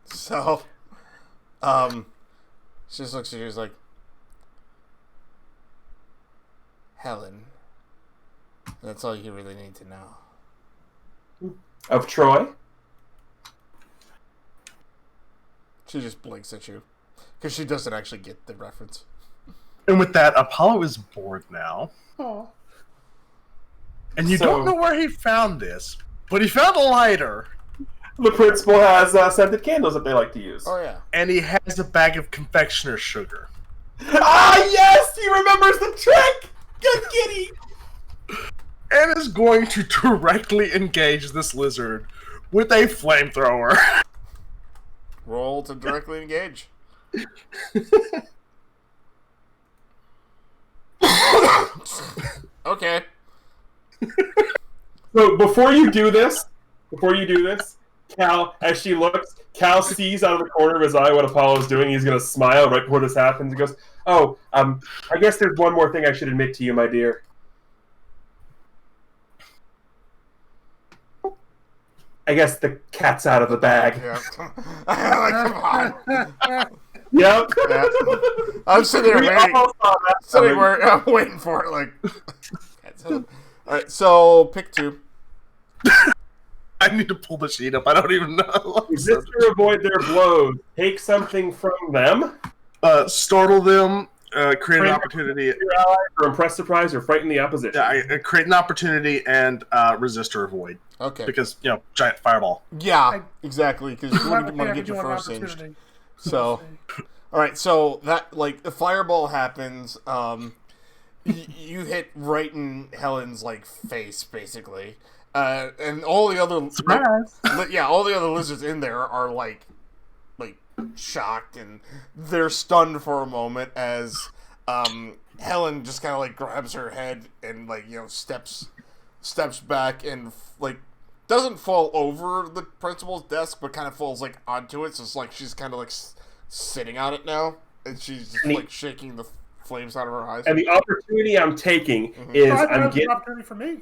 So, she just looks at you. She's like, Helen. That's all you really need to know. Of Troy? She just blinks at you because she doesn't actually get the reference. And with that, Apollo is bored now. Oh. And you don't know where he found this, but he found a lighter. The principal has scented candles that they like to use. Oh, yeah. And he has a bag of confectioner's sugar. Ah, yes! He remembers the trick! Good kitty! And is going to directly engage this lizard with a flamethrower. Roll to directly engage. Okay. So before you do this, Cal, as she looks, Cal sees out of the corner of his eye what Apollo is doing. He's going to smile right before this happens. He goes, "Oh, I guess there's one more thing I should admit to you, my dear. I guess the cat's out of the bag." Yeah. Like, come on. Yep. Yeah. I'm sitting there We waiting. all saw that coming. I'm waiting for it. Like, all right. So pick two. I need to pull the sheet up. I don't even know. Resist or avoid their blows. Take something from them. Startle them. Create an opportunity. Your ally, or impress, surprise, or frighten the opposition. Yeah, create an opportunity and resist or avoid. Okay. Because, giant fireball. Yeah, exactly. Because you want to get your first singed. So, all right. So that the fireball happens. You hit right in Helen's face, basically, and all the other surprise. All the other lizards in there are like shocked and they're stunned for a moment as Helen just kind of grabs her head and steps back and doesn't fall over the principal's desk but kind of falls onto it, so it's she's kind of sitting on it now and she's just shaking the flames out of her eyes. And the opportunity I'm taking is I'm getting an opportunity for me.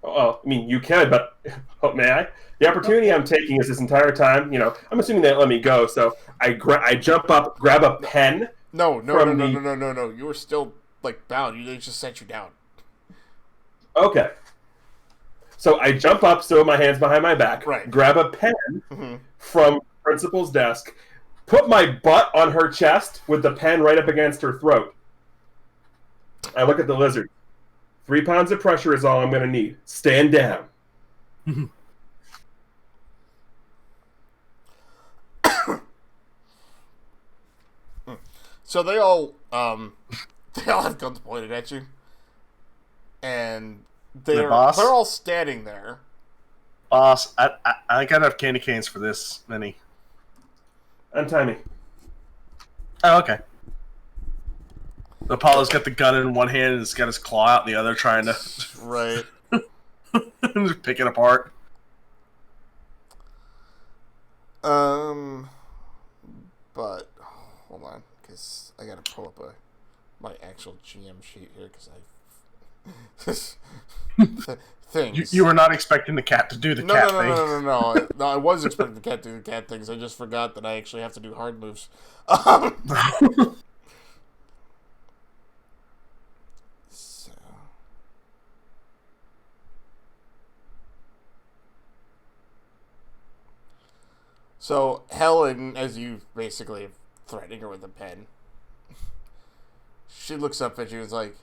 Oh, I mean, you can, but may I? The opportunity I'm taking is this entire time. I'm assuming they let me go, so I jump up, grab a pen. No. You were still bound. They just set you down. Okay. So I jump up, throw my hands behind my back, right. Grab a pen from principal's desk, put my butt on her chest with the pen right up against her throat. I look at the lizard. 3 pounds of pressure is all I'm going to need. Stand down. So they all have guns pointed at you, and they're all standing there. Boss, I got enough candy canes for this many. Untie me. Oh, okay. Apollo's got the gun in one hand and he's got his claw out in the other, trying to right. Just pick it apart. But hold on, because I gotta pull up my actual GM sheet here because things. You were not expecting the cat to do the cat thing. No. I was expecting the cat to do the cat things. I just forgot that I actually have to do hard moves. So Helen, as you basically threatening her with a pen, she looks up at you and is like,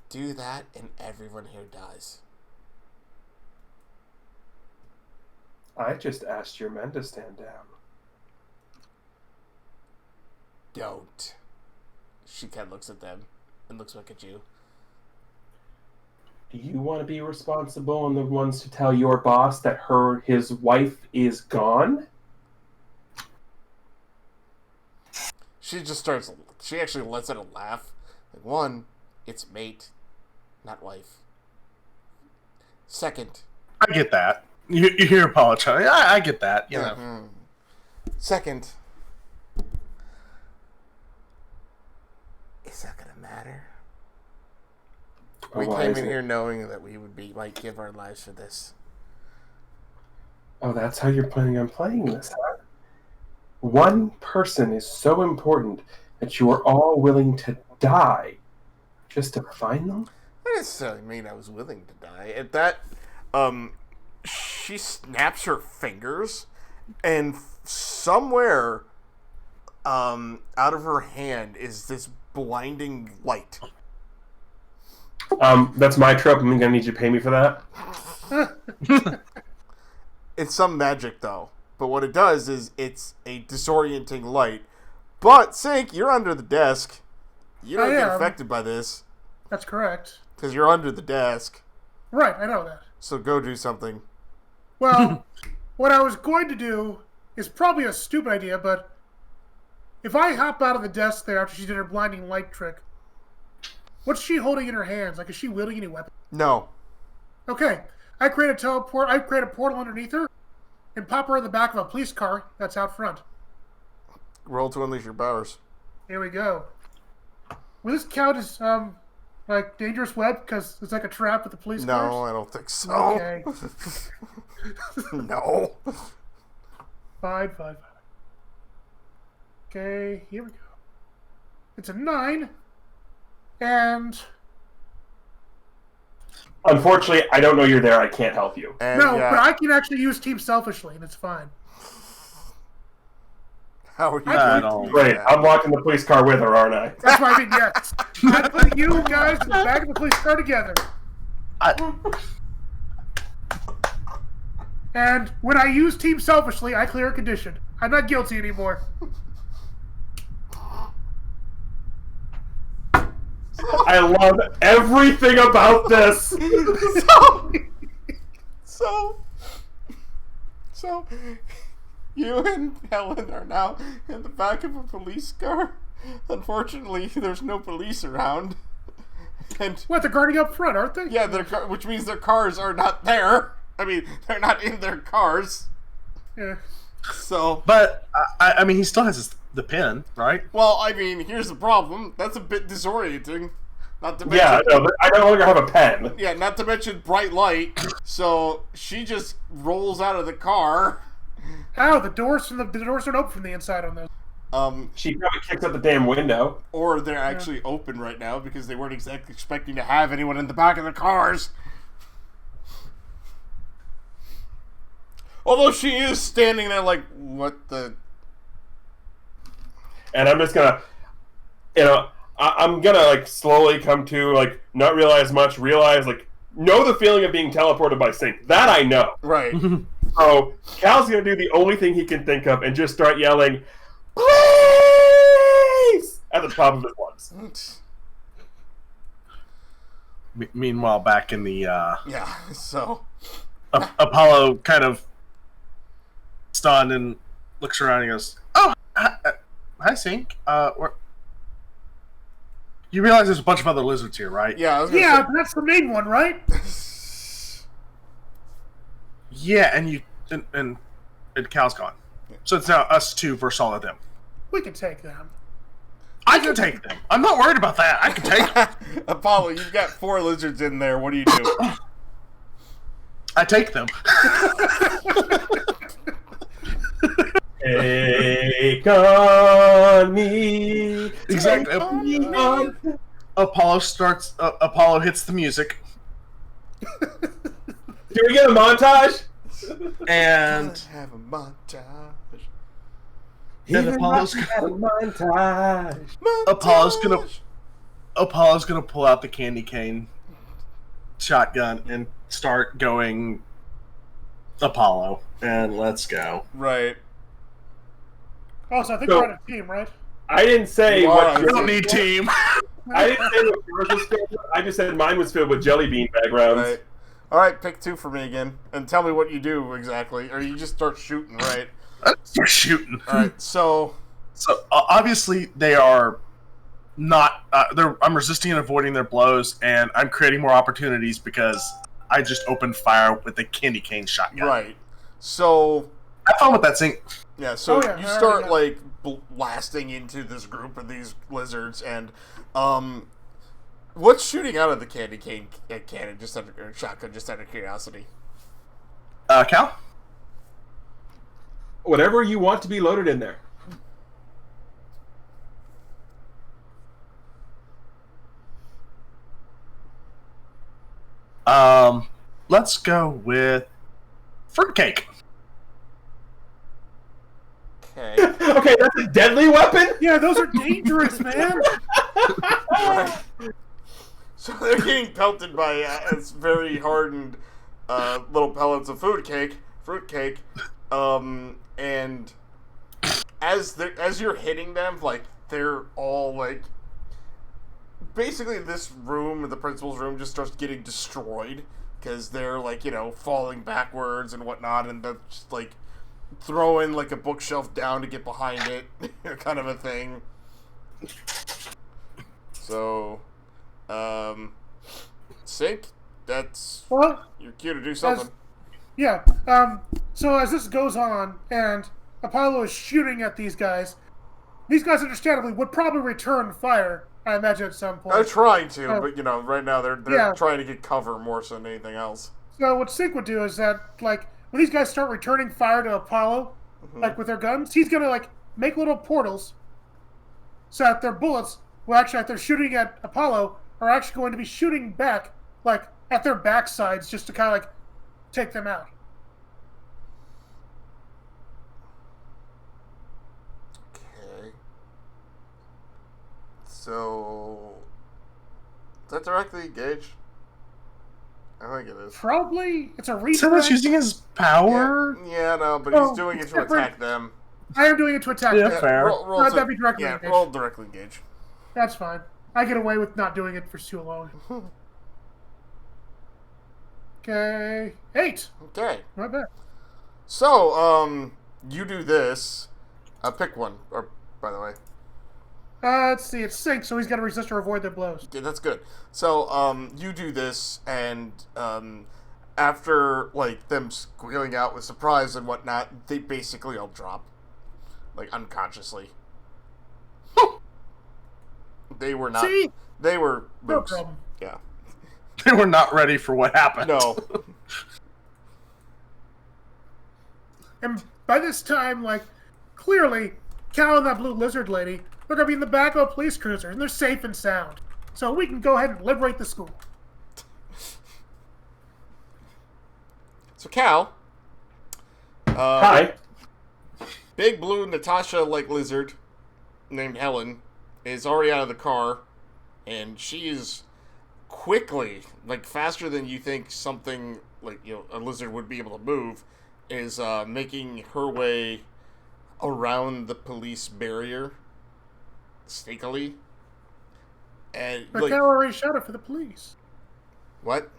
"Do that, and everyone here dies." I just asked your men to stand down. Don't. She kind of looks at them and looks back at you. Do you want to be responsible and the ones to tell your boss that his wife is gone? She just starts. She actually lets out a laugh. Like, one, it's mate, not wife. Second, I get that. You hear apologize. I get that. You know. mhm. Second, it's not gonna matter. We why came is in it? here knowing that we would might give our lives for this. Oh, that's how you're planning on playing this, huh? One person is so important that you are all willing to die just to find them? That doesn't necessarily mean I was willing to die. At that, she snaps her fingers, and somewhere, out of her hand is this blinding light. That's my trope. I'm gonna need you to pay me for that. It's some magic, though. But what it does is it's a disorienting light. But, Sink, you're under the desk. You don't I get am. affected by this, That's correct. because you're under the desk. Right, I know that. So go do something. Well, what I was going to do is probably a stupid idea, but if I hop out of the desk there after she did her blinding light trick, what's she holding in her hands? Like, is she wielding any weapon? No. Okay, I create a portal underneath her and pop her in the back of a police car that's out front. Roll to unleash your powers. Here we go. Will this count as, like, dangerous web? Because it's like a trap with the police No, cars? I don't think so. Okay. No. Fine. Okay, here we go. It's a 9. And... Unfortunately, I don't know you're there. I can't help you. And No, yeah, but I can actually use Team Selfishly, and it's fine. how are you I going don't- to do Great. that? I'm walking the police car with her, aren't I? That's why I mean, yes. I put you guys in the back of the police car together. And when I use Team Selfishly, I clear a condition. I'm not guilty anymore. I love everything about this. So, you and Helen are now in the back of a police car. Unfortunately, there's no police around. And What, they're guarding up front, aren't they? yeah, which means their cars are not there. I mean, they're not in their cars. Yeah. So, But I mean, he still has the pin, right? well, I mean, here's the problem. That's a bit disorienting. Not to mention, Yeah, no, but I no longer have a pen. yeah, not to mention bright light. So she just rolls out of the car. Ow, the doors don't open from the inside on those. She probably kicks out the damn window. Or they're actually open right now because they weren't exactly expecting to have anyone in the back of the cars. Although she is standing there like, what the... And I'm just gonna, I'm gonna like slowly come to like not realize much, realize like know the feeling of being teleported by Sync. That I know. Right. So Cal's gonna do the only thing he can think of and just start yelling, "Please!" at the top of his lungs. Meanwhile, back in the Yeah, so... Apollo, kind of stunned and looks around and goes, "Oh, hi, Sync. You realize there's a bunch of other lizards here, right?" Yeah, I was gonna Yeah, but that's the main one, right? say... Yeah, and Cal's gone. So it's now us two versus all of them. We can take them. I can take them. I'm not worried about that. I can take them. Apollo, you've got 4 lizards in there. What do you do? I take them. Take on me. Exactly. Take on me. Apollo hits the music, Can we get a montage? and Have a montage. then Apollo's gonna pull out the candy cane shotgun and start going Apollo, and let's go. Right. Oh, so I think So- we're on a team, right? I didn't say You what are. We yours don't was need filled- team. I didn't say what yours was filled with. I just said mine was filled with jelly bean backgrounds. Right. All right, pick 2 for me again, and tell me what you do exactly, or you just start shooting. Right. Start shooting. All right. So, So obviously they are not. I'm resisting and avoiding their blows, and I'm creating more opportunities because I just opened fire with a candy cane shotgun. Right. So Have fun with that, Sync. yeah. So Oh, yeah, you I already start know. like blasting into this group of these lizards, and what's shooting out of the candy cane cannon? Just out of, or shotgun, just out of curiosity. Cal. Whatever you want to be loaded in there. Let's go with fruitcake. Okay. Okay, that's a deadly weapon? Yeah, those are dangerous, man. Right. So they're getting pelted by very hardened little pellets of fruitcake, and as you're hitting them, like they're all like, basically this room, the principal's room, just starts getting destroyed because they're like falling backwards and whatnot, and they're just like throwing like a bookshelf down to get behind it, kind of a thing. So, Sync, that's Well, your cue to do something. yeah. So as this goes on, and Apollo is shooting at these guys understandably would probably return fire. I imagine at some point. They're trying to, Oh. but right now they're Yeah. trying to get cover more so than anything else. So what Sync would do is that, like, when these guys start returning fire to Apollo, like with their guns, he's gonna like make little portals so that their bullets will actually, if they're shooting at Apollo, are actually going to be shooting back, like at their backsides, just to kind of like take them out. Okay. So, is that directly engaged? I think it is. Probably it's a So redirect. that's using his power. Yeah, no, but Oh, he's doing it it's to different. attack them. I am doing it to attack Yeah. them. Fair. Roll No, that'd be directly engaged. roll directly engage. That's fine. I get away with not doing it for too long. Okay, 8. Okay. Not bad. So, you do this. Pick one. Or, by the way. Let's see. It's Sync, so he's got to resist or avoid their blows. Okay, that's good. So, you do this, and, after, like, them squealing out with surprise and whatnot, they basically all drop. Like, unconsciously. They were not... See? They were No mooks. problem. Yeah. They were not ready for what happened. No. And by this time, like, clearly, Cal and that blue lizard lady, they're going to be in the back of a police cruiser, and they're safe and sound. So we can go ahead and liberate the school. So, Cal... Hi. Big blue Natasha-like lizard named Helen is already out of the car, and she is quickly, like faster than you think something like a lizard would be able to move, is making her way around the police barrier, sneakily. And But like, Cal already shouted for the police. what?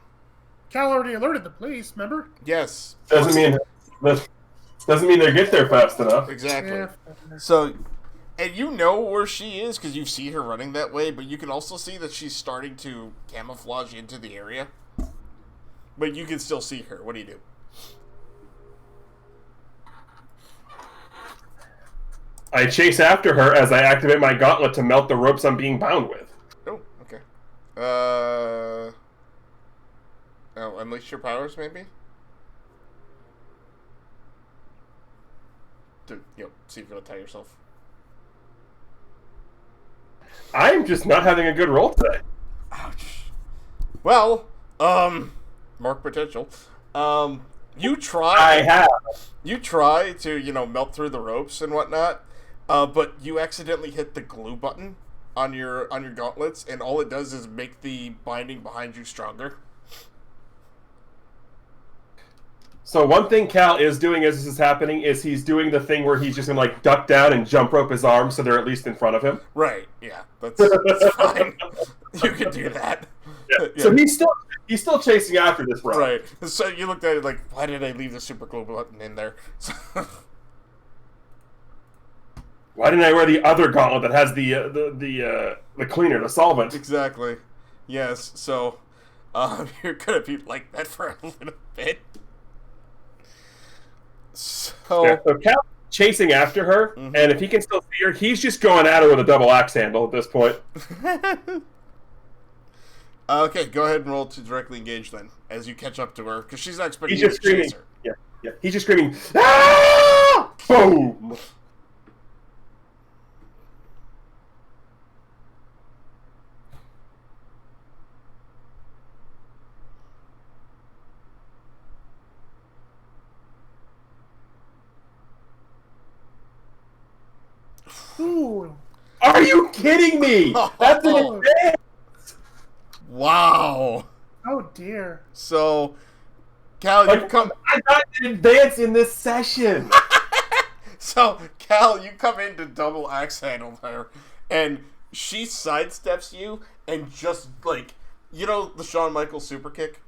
Cal already alerted the police, remember? Yes, Doesn't mean they get there fast enough. exactly. Yeah. So, and you know where she is because you see her running that way, but you can also see that she's starting to camouflage into the area. But you can still see her. What do you do? I chase after her as I activate my gauntlet to melt the ropes I'm being bound with. Oh, okay. Unleash your powers, maybe? To, see if you'll tie yourself. I'm just not having a good roll today. Ouch. Well, mark potential. You try. I have. You try to, melt through the ropes and whatnot, but you accidentally hit the glue button on your gauntlets, and all it does is make the binding behind you stronger. So one thing Cal is doing as this is happening is he's doing the thing where he's just gonna like duck down and jump rope his arms so they're at least in front of him. Right, yeah, that's fine. You can do that. Yeah. So he's still chasing after this bro. Right. So you looked at it like, why did I leave the super glue button in there? Why didn't I wear the other gauntlet that has the cleaner, the solvent? Exactly. Yes, so you're gonna be like that for a little bit. So, Yeah, so Cal's chasing after her, and if he can still see her, he's just going at her with a double axe handle at this point. okay, go ahead and roll to directly engage then, as you catch up to her, because she's not expecting He's you just to screaming. chase her. Yeah. He's just screaming. Ah! Boom! Ooh. Are you kidding me? That's an advance. Wow. Oh dear. So, Cal, you come. I got an advance in this session. So, Cal, you come in to double axe handle her, and she sidesteps you and just like, you know, the Shawn Michaels super kick.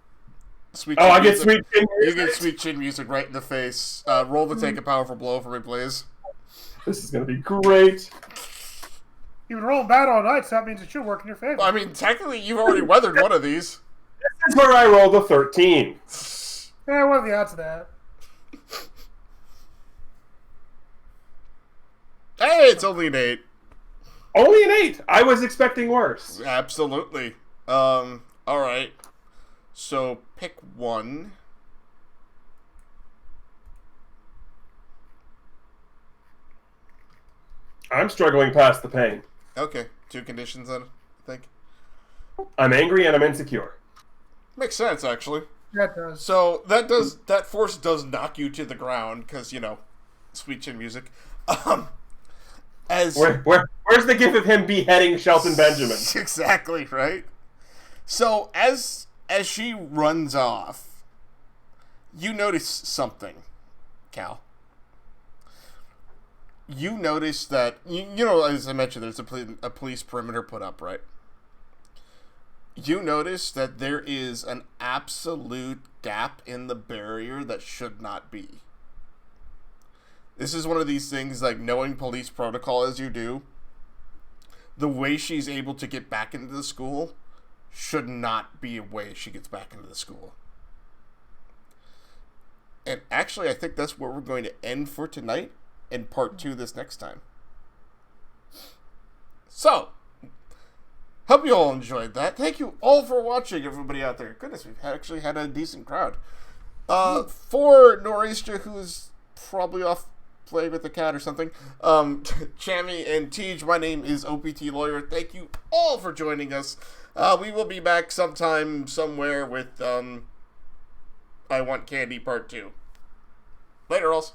Sweet. Oh, chin I get music? sweet chin You music. get sweet chin music right in the face. Roll to take a powerful blow for me, please. This is gonna be great. You've been rolling bad all night, so that means it should work in your favor. I mean, technically, you've already weathered one of these. This is where I rolled a 13. Yeah, what are the odds of that? Hey, it's only an 8. Only an 8. I was expecting worse. Absolutely. Alright. So, pick one. I'm struggling past the pain. Okay, 2 conditions then, I think. I'm angry and I'm insecure. Makes sense, actually. That does. So, that force does knock you to the ground, because, you know, sweet chin music. As Where's the gif of him beheading Shelton Benjamin? Exactly, right? So, as she runs off, you notice something, Cal. You notice that, you know, as I mentioned, there's a police perimeter put up, right? You notice that there is an absolute gap in the barrier that should not be. This is one of these things, like, knowing police protocol as you do, the way she's able to get back into the school should not be a way she gets back into the school. And actually, I think that's where we're going to end for tonight, and part 2 this next time. So, hope you all enjoyed that. Thank you all for watching, everybody out there. Goodness, we've actually had a decent crowd. For Nor'easter, who's probably off playing with the cat or something, Chammy and Tej, my name is OPT Lawyer. Thank you all for joining us. We will be back sometime, somewhere with I Want Candy Part 2. Later, alls.